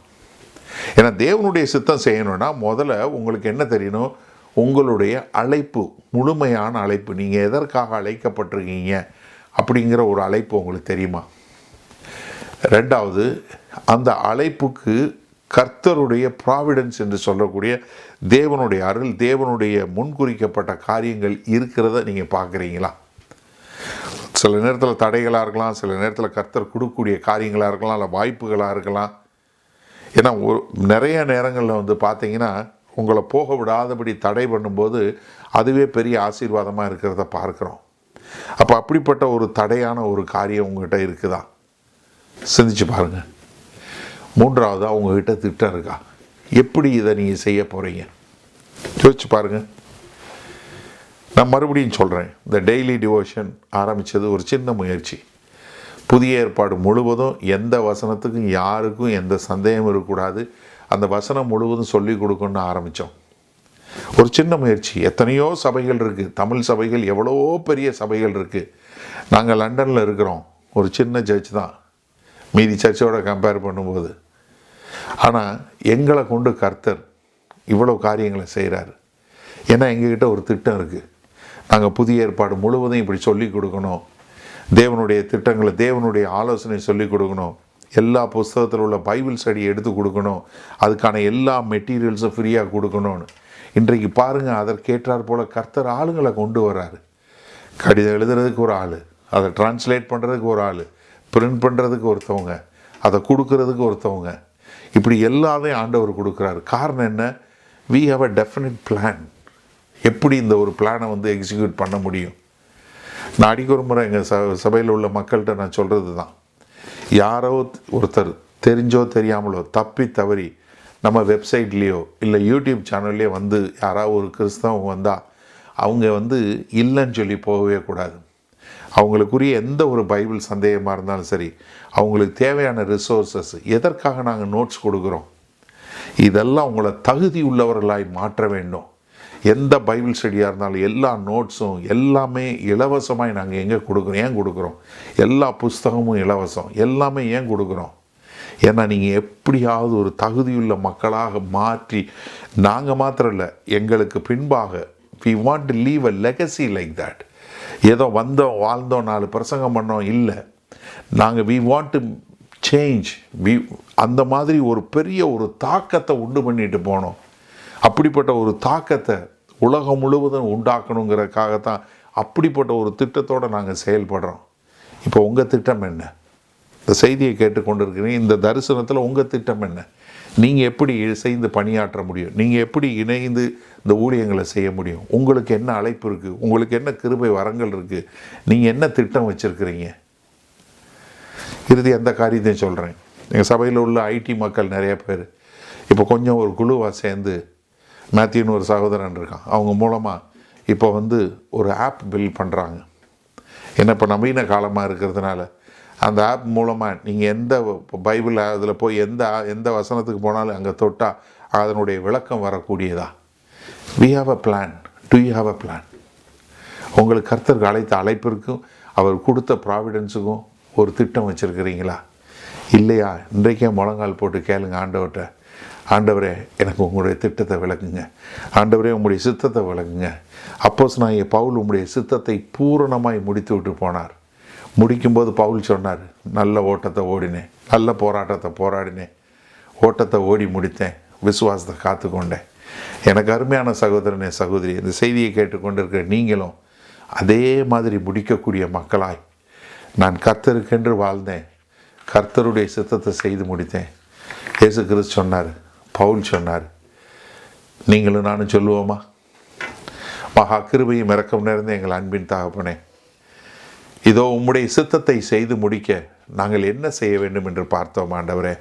ஏன்னா தேவனுடைய சித்தம் செய்யணும்னா முதல்ல உங்களுக்கு என்ன தெரியணும், உங்களுடைய அழைப்பு, முழுமையான அழைப்பு, நீங்கள் எதற்காக அழைக்கப்பட்டிருக்கீங்க அப்படிங்கிற ஒரு அழைப்பு உங்களுக்கு தெரியுமா? ரெண்டாவது, அந்த அழைப்புக்கு கர்த்தருடைய ப்ராவிடன்ஸ் என்று சொல்லக்கூடிய தேவனுடைய அருள், தேவனுடைய முன்குறிக்கப்பட்ட காரியங்கள் இருக்கிறத நீங்கள் பார்க்குறீங்களா? சில நேரத்தில் தடைகளாக இருக்கலாம், சில நேரத்தில் கர்த்தர் கொடுக்கக்கூடிய காரியங்களாக இருக்கலாம், இல்லை வாய்ப்புகளாக இருக்கலாம். ஏன்னா நிறைய நேரங்களில் வந்து பார்த்தீங்கன்னா உங்களை போக விடாதபடி தடை பண்ணும்போது அதுவே பெரிய ஆசீர்வாதமாக இருக்கிறத பார்க்குறோம். அப்போ அப்படிப்பட்ட ஒரு தடையான ஒரு காரியம் உங்கள்கிட்ட இருக்குதா? சிந்திச்சு பாருங்கள். மூன்றாவது, அவங்கக்கிட்ட திட்டம் இருக்கா? எப்படி இதை நீங்கள் செய்ய போகிறீங்க யோசிச்சு பாருங்கள். நான் மறுபடியும் சொல்கிறேன், இந்த டெய்லி டிவோஷன் ஆரம்பித்தது ஒரு சின்ன முயற்சி. புதிய ஏற்பாடு முழுவதும் எந்த வசனத்துக்கும் யாருக்கும் எந்த சந்தேகம் இருக்கக்கூடாது, அந்த வசனம் முழுவதும் சொல்லி கொடுக்கணும்னு ஆரம்பித்தோம். ஒரு சின்ன முயற்சி. எத்தனையோ சபைகள் இருக்குது, தமிழ் சபைகள் எவ்வளோ பெரிய சபைகள் இருக்குது. நாங்கள் லண்டனில் இருக்கிறோம், ஒரு சின்ன சர்ச் தான் மீதி சர்ச்சோட கம்பேர் பண்ணும்போது. ஆனால் எங்களை கொண்டு கர்த்தர் இவ்வளோ காரியங்களை செய்கிறாரு. ஏன்னா எங்ககிட்ட ஒரு திட்டம் இருக்குது. நாங்கள் புதிய ஏற்பாடு முழுவதும் இப்படி சொல்லி கொடுக்கணும், தேவனுடைய திட்டங்களை, தேவனுடைய ஆலோசனை சொல்லி கொடுக்கணும், எல்லா புஸ்தகத்தில் உள்ள பைபிள் ஸ்டடியை எடுத்து கொடுக்கணும், அதுக்கான எல்லா மெட்டீரியல்ஸும் ஃப்ரீயாக கொடுக்கணும்னு. இன்றைக்கு பாருங்கள், அதற்கேற்றார் போல் கர்த்தர் ஆளுங்களை கொண்டு வர்றாரு. கடிதம் எழுதுறதுக்கு ஒரு ஆள், அதை டிரான்ஸ்லேட் பண்ணுறதுக்கு ஒரு ஆள், பிரிண்ட் பண்ணுறதுக்கு ஒருத்தவங்க, அதை கொடுக்கறதுக்கு ஒருத்தவங்க, இப்படி எல்லாத்தையும் ஆண்டவர் கொடுக்குறாரு. காரணம் என்ன? we have a definite plan. எப்படி இந்த ஒரு பிளானை வந்து எக்ஸிக்யூட் பண்ண முடியும்? நான் அடிக்க ஒரு முறை எங்கள் சபையில் உள்ள மக்கள்கிட்ட நான் சொல்கிறது தான், யாரோ ஒருத்தர் தெரிஞ்சோ தெரியாமலோ தப்பி தவறி நம்ம வெப்சைட்லேயோ இல்லை யூடியூப் சேனல்லையோ வந்து யாராவது ஒரு கிறிஸ்தவங்க வந்தால் அவங்க வந்து இல்லைன்னு சொல்லி போகவே கூடாது. அவங்களுக்குரிய எந்த ஒரு பைபிள் சந்தேகமாக இருந்தாலும் சரி, அவங்களுக்கு தேவையான ரிசோர்ஸஸ், எதற்காக நாங்கள் நோட்ஸ் கொடுக்குறோம், இதெல்லாம் உங்களை தகுதி உள்ளவர்களாய் மாற்ற வேண்டும். எந்த பைபிள் ஸ்டடியாக இருந்தாலும் எல்லா நோட்ஸும் எல்லாமே இலவசமாய் நாங்கள் எங்கே கொடுக்குறோம்? ஏன் கொடுக்குறோம்? எல்லா புஸ்தகமும் இலவசம், எல்லாமே ஏன் கொடுக்குறோம்? ஏன்னா நீங்கள் எப்படியாவது ஒரு தகுதியுள்ள மக்களாக மாற்றி, நாங்கள் மாத்திரம் இல்லை, எங்களுக்கு பின்பாக we want to leave a legacy like that. ஏதோ வந்தோம் வாழ்ந்தோம் 4 பிரசங்கம் பண்ணோம் இல்லை, நாங்கள் we want to change, அந்த மாதிரி ஒரு பெரிய ஒரு தாக்கத்தை உண்டு பண்ணிட்டு போனோம். அப்படிப்பட்ட ஒரு தாக்கத்தை உலகம் முழுவதும் உண்டாக்கணுங்கிறதுக்காகத்தான் அப்படிப்பட்ட ஒரு திட்டத்தோடு நாங்கள் செயல்படுறோம். இப்போ உங்கள் திட்டம் என்ன? இந்த செய்தியை கேட்டுக்கொண்டு இருக்கிறீங்க, இந்த தரிசனத்தில் உங்கள் திட்டம் என்ன? நீங்கள் எப்படி சேர்ந்து பணியாற்ற முடியும்? நீங்கள் எப்படி இணைந்து இந்த ஊழியங்களை செய்ய முடியும்? உங்களுக்கு என்ன அழைப்பு இருக்குது? உங்களுக்கு என்ன கிருபை வரங்கள் இருக்குது? நீங்கள் என்ன திட்டம் வச்சுருக்கிறீங்க? இறுதி அந்த காரியத்தையும் சொல்கிறேன். எங்கள் சபையில் உள்ள ஐடி மக்கள் நிறைய பேர் இப்போ கொஞ்சம் ஒரு குழுவாக சேர்ந்து, மேத்யூன்னு ஒரு சகோதரன் இருக்கான், அவங்க மூலமாக இப்போ ஒரு ஆப் பில்ட் பண்ணுறாங்க. ஏன்னா இப்போ நவீன காலமாக இருக்கிறதுனால அந்த ஆப் மூலமாக நீங்கள் எந்த பைபிள் அதில் போய் எந்த வசனத்துக்கு போனாலும் அங்கே தொட்டால் அதனுடைய விளக்கம் வரக்கூடியதா? We have a plan. Do you have a plan? உங்களுக்கு கர்த்தருக்கு அழைத்த அழைப்பிற்கும் அவர் கொடுத்த ப்ராவிடன்ஸுக்கும் ஒரு திட்டம் வச்சுருக்கிறீங்களா? இல்லையா? இன்றைக்கே முழங்கால் போட்டு கேளுங்க ஆண்டவர்கிட்ட, ஆண்டவரே எனக்கு உங்களுடைய திட்டத்தை விளக்குங்க, ஆண்டவரே உங்களுடைய சித்தத்தை விளக்குங்க. அப்போஸ்தலனாகிய பவுல் உங்களுடைய சித்தத்தை பூரணமாய் முடித்து விட்டு போனார். முடிக்கும்போது பவுல் சொன்னார், நல்ல ஓட்டத்தை ஓடினேன், நல்ல போராட்டத்தை போராடினேன், ஓட்டத்தை ஓடி முடித்தேன், விசுவாசத்தை காத்துக்கொண்டேன். எனக்கு அருமையான சகோதரனே சகோதரி, இந்த செய்தியை கேட்டுக்கொண்டு இருக்கிற நீங்களும் அதே மாதிரி முடிக்கக்கூடிய மக்களாய், நான் கர்த்தருக்கென்று வாழ்ந்தேன், கர்த்தருடைய சித்தத்தை செய்து முடித்தேன். இயேசு கிறிஸ்து சொன்னார், பவுல் சொன்னார், நீங்களும் நானும் சொல்லுவோமா? மகா கிருபையும் இரக்கம் நிறைந்த எங்கள் அன்பின் தகப்பனே, இதோ உம்முடைய சித்தத்தை செய்து முடிக்க நாங்கள் என்ன செய்ய வேண்டும் என்று பார்த்தோம் ஆண்டவரே.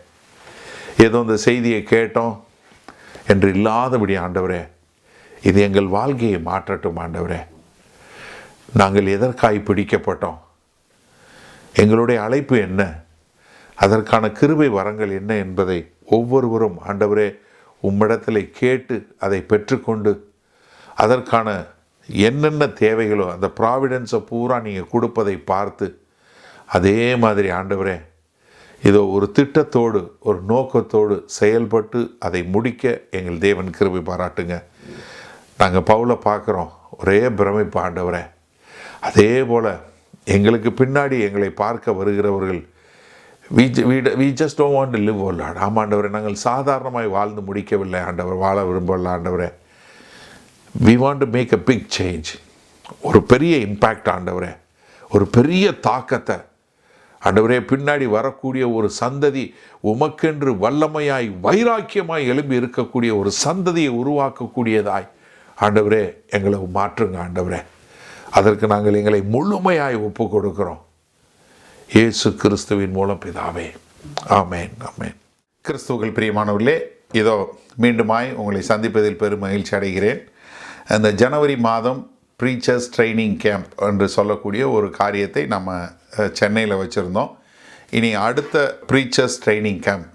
ஏதோ இந்த செய்தியை கேட்டோம் என்று இல்லாதபடி ஆண்டவரே, இது எங்கள் வாழ்க்கையை மாற்றட்டும் ஆண்டவரே. நாங்கள் எதற்காய் பிடிக்கப்பட்டோம்? எங்களுடைய அழைப்பு என்ன? அதற்கான கிருபை வரங்கள் என்ன என்பதை ஒவ்வொருவரும் ஆண்டவரே உம்மிடத்தில் கேட்டு அதை பெற்றுக்கொண்டு அதற்கான என்னென்ன தேவைகளோ அந்த ப்ராவிடன்ஸை பூரா நீங்கள் கொடுப்பதை பார்த்து அதே மாதிரி ஆண்டவரே இதோ ஒரு திட்டத்தோடு ஒரு நோக்கத்தோடு செயல்பட்டு அதை முடிக்க எங்கள் தேவன் கிருபை பாராட்டுங்க. நாங்கள் பவுலை பார்க்குறோம், ஒரே பிரமிப்பு ஆண்டவரே. அதே போல் எங்களுக்கு பின்னாடி எங்களை பார்க்க வருகிறவர்கள் we just don't want to live oh Lord. ஆமாண்டவரே, நாங்கள் சாதாரணமாய் வாழ்ந்து முடிக்கவில்லை ஆண்டவர், வாழ விரும்பவில்லை ஆண்டவரே. we want to make a big change. ஒரு பெரிய இம்பேக்ட் ஆண்டவரே, ஒரு பெரிய தாக்கத்தை ஆண்டவரே, பின்னாடி வரக்கூடிய ஒரு சந்ததி உமக்கென்று வல்லமையாய் வைராக்கியமாய் எழும்பி இருக்கக்கூடிய ஒரு சந்ததியை உருவாக்கக்கூடியதாய் ஆண்டவரே எங்களை மாற்றுங்க ஆண்டவரே. அதற்கு நாங்கள் எங்களை முழுமையாய் ஒப்பு கொடுக்கிறோம் இயேசு கிறிஸ்துவின் மூலம் பிதாவே, ஆமேன் ஆமேன். கிறிஸ்துவுக்குள் பிரியமானவர்களே, இதோ மீண்டுமாய் உங்களை சந்திப்பதில் பெரும் மகிழ்ச்சி அடைகிறேன். அந்த ஜனவரி மாதம் ப்ரீச்சர்ஸ் ட்ரைனிங் கேம்ப் என்று சொல்லக்கூடிய ஒரு காரியத்தை நம்ம சென்னையில் வச்சுருந்தோம். இனி அடுத்த ப்ரீச்சர்ஸ் ட்ரைனிங் கேம்ப்,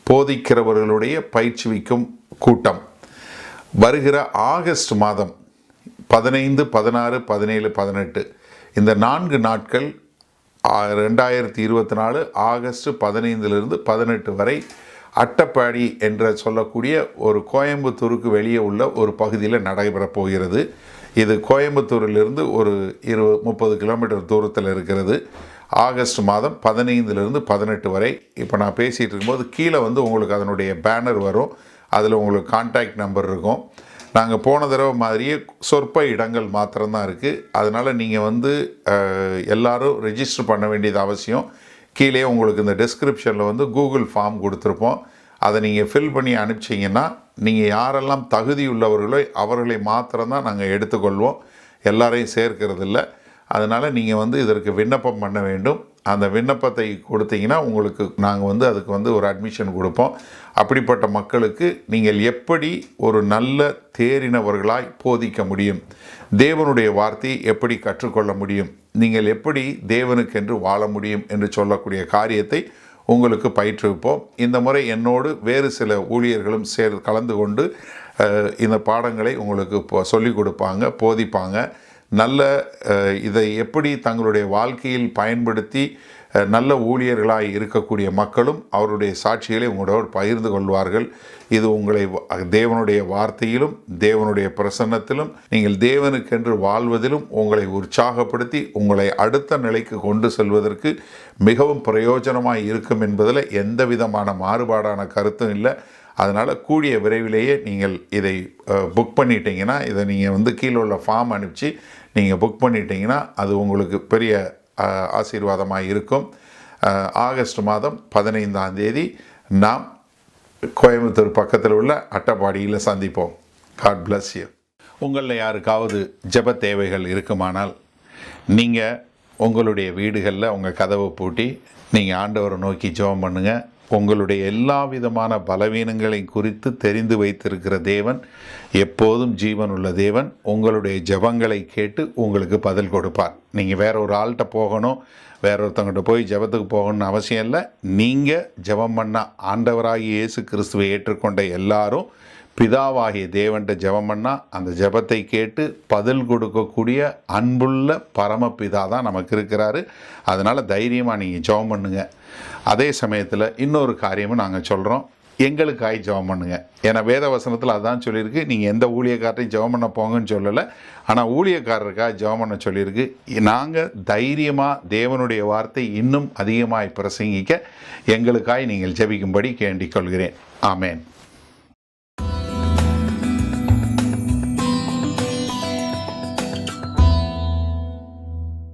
போதிக்கிறவர்களுடைய பயிற்சிவிக்கும் கூட்டம் வருகிற ஆகஸ்ட் மாதம் 15, 16, 17, 18 இந்த 4 நாட்கள் 2024 ஆகஸ்ட் 15 18 வரை அட்டப்பாடி என்ற சொல்லக்கூடிய ஒரு கோயம்புத்தூருக்கு வெளியே உள்ள ஒரு பகுதியில் நடைபெறப் போகிறது. இது கோயம்புத்தூரிலிருந்து ஒரு 20-30 கிலோமீட்டர் தூரத்தில் இருக்கிறது. ஆகஸ்ட் மாதம் 15 18 வரை. இப்போ நான் பேசிகிட்டு இருக்கும்போது கீழே உங்களுக்கு அதனுடைய பேனர் வரும், அதில் உங்களுக்கு கான்டாக்ட் நம்பர் இருக்கும். நாங்கள் போன தடவை மாதிரியே சொற்ப இடங்கள் மாத்திரம்தான் இருக்குது. அதனால் நீங்கள் எல்லோரும் ரெஜிஸ்டர் பண்ண வேண்டியது அவசியம். கீழே உங்களுக்கு இந்த டிஸ்கிரிப்ஷனில் கூகுள் ஃபார்ம் கொடுத்துருப்போம். அதை நீங்கள் ஃபில் பண்ணி அனுப்பிச்சிங்கன்னா நீங்கள் யாரெல்லாம் தகுதியுள்ளவர்களோ அவர்களை மாத்திரம்தான் நாங்கள் எடுத்துக்கொள்வோம், எல்லாரையும் சேர்க்கறதில்ல. அதனால் நீங்கள் இதற்கு விண்ணப்பம் பண்ண வேண்டும். அந்த விண்ணப்பத்தை கொடுத்தீங்கன்னா உங்களுக்கு நாங்கள் அதுக்கு ஒரு அட்மிஷன் கொடுப்போம். அப்படிப்பட்ட மக்களுக்கு நீங்கள் எப்படி ஒரு நல்ல தேறினவர்களாய் போதிக்க முடியும், தேவனுடைய வார்த்தையை எப்படி கற்றுக்கொள்ள முடியும், நீங்கள் எப்படி தேவனுக்கென்று வாழ முடியும் என்று சொல்லக்கூடிய காரியத்தை உங்களுக்கு பயிற்றுவிப்போம். இந்த முறை என்னோடு வேறு சில ஊழியர்களும் கலந்து கொண்டு இந்த பாடங்களை உங்களுக்கு சொல்லிக் கொடுப்பாங்க, போதிப்பாங்க. நல்ல இதை எப்படி தங்களுடைய வாழ்க்கையில் பயன்படுத்தி நல்ல ஊழியர்களாய் இருக்கக்கூடிய மக்களும் அவருடைய சாட்சிகளை உங்களோடு பகிர்ந்து கொள்வார்கள். இது உங்களை தேவனுடைய வார்த்தையிலும் தேவனுடைய பிரசன்னத்திலும் நீங்கள் தேவனுக்கென்று வாழ்வதிலும் உங்களை உற்சாகப்படுத்தி உங்களை அடுத்த நிலைக்கு கொண்டு செல்வதற்கு மிகவும் பிரயோஜனமாக இருக்கும் என்பதில் எந்த விதமான மாறுபாடான கருத்தும் இல்லை. அதனால் கூடிய விரைவிலேயே நீங்கள் இதை புக் பண்ணிட்டீங்கன்னா, இதை நீங்கள் கீழே உள்ள ஃபார்ம் அனுப்பிச்சு நீங்கள் புக் பண்ணிட்டீங்கன்னா அது உங்களுக்கு பெரிய ஆசீர்வாதமாக இருக்கும். ஆகஸ்ட் மாதம் 15ஆம் தேதி நாம் கோயம்புத்தூர் பக்கத்தில் உள்ள அட்டப்பாடியில் சந்திப்போம். God bless you. உங்களில் யாருக்காவது ஜெப தேவைகள் இருக்குமானால் நீங்கள் உங்களுடைய வீடுகளில் உங்கள் கதவை பூட்டி நீங்கள் ஆண்டவரை நோக்கி ஜெபம் பண்ணுங்கள். உங்களுடைய எல்லா விதமான பலவீனங்களை குறித்து தெரிந்து வைத்திருக்கிற தேவன், எப்போதும் ஜீவன் உள்ள தேவன், உங்களுடைய ஜெபங்களை கேட்டு உங்களுக்கு பதில் கொடுப்பார். நீங்கள் வேற ஒரு ஆள்கிட்ட போகணும், வேற ஒருத்தவங்கிட்ட போய் ஜெபத்துக்கு போகணும்னு அவசியம் இல்லை. நீங்கள் ஜெபம் பண்ண ஆண்டவராகிய இயேசு கிறிஸ்துவை ஏற்றுக்கொண்ட எல்லாரும் பிதாவாகிய தேவன்கிட்ட ஜெபம் பண்ணால் அந்த ஜெபத்தை கேட்டு பதில் கொடுக்கக்கூடிய அன்புள்ள பரமபிதா தான் நமக்கு இருக்கிறாரு. அதனால் தைரியமாக நீங்கள் ஜெபம் பண்ணுங்க. அதே சமயத்தில் இன்னொரு காரியமும் நாங்கள் சொல்கிறோம், எங்களுக்காய் ஜெபம் பண்ணுங்க. ஏன்னா வேத வசனத்தில் அதான் சொல்லியிருக்கு, நீங்கள் எந்த ஊழியக்காரரையும் ஜெபம் பண்ண போங்கன்னு சொல்லலை, ஆனால் ஊழியக்காரருக்காக ஜெபம் பண்ண சொல்லியிருக்கு. நாங்கள் தைரியமாக தேவனுடைய வார்த்தை இன்னும் அதிகமாய் பிரசங்கிக்க எங்களுக்காய் நீங்கள் ஜெபிக்கும்படி கேண்டிக் கொள்கிறேன். ஆமேன்.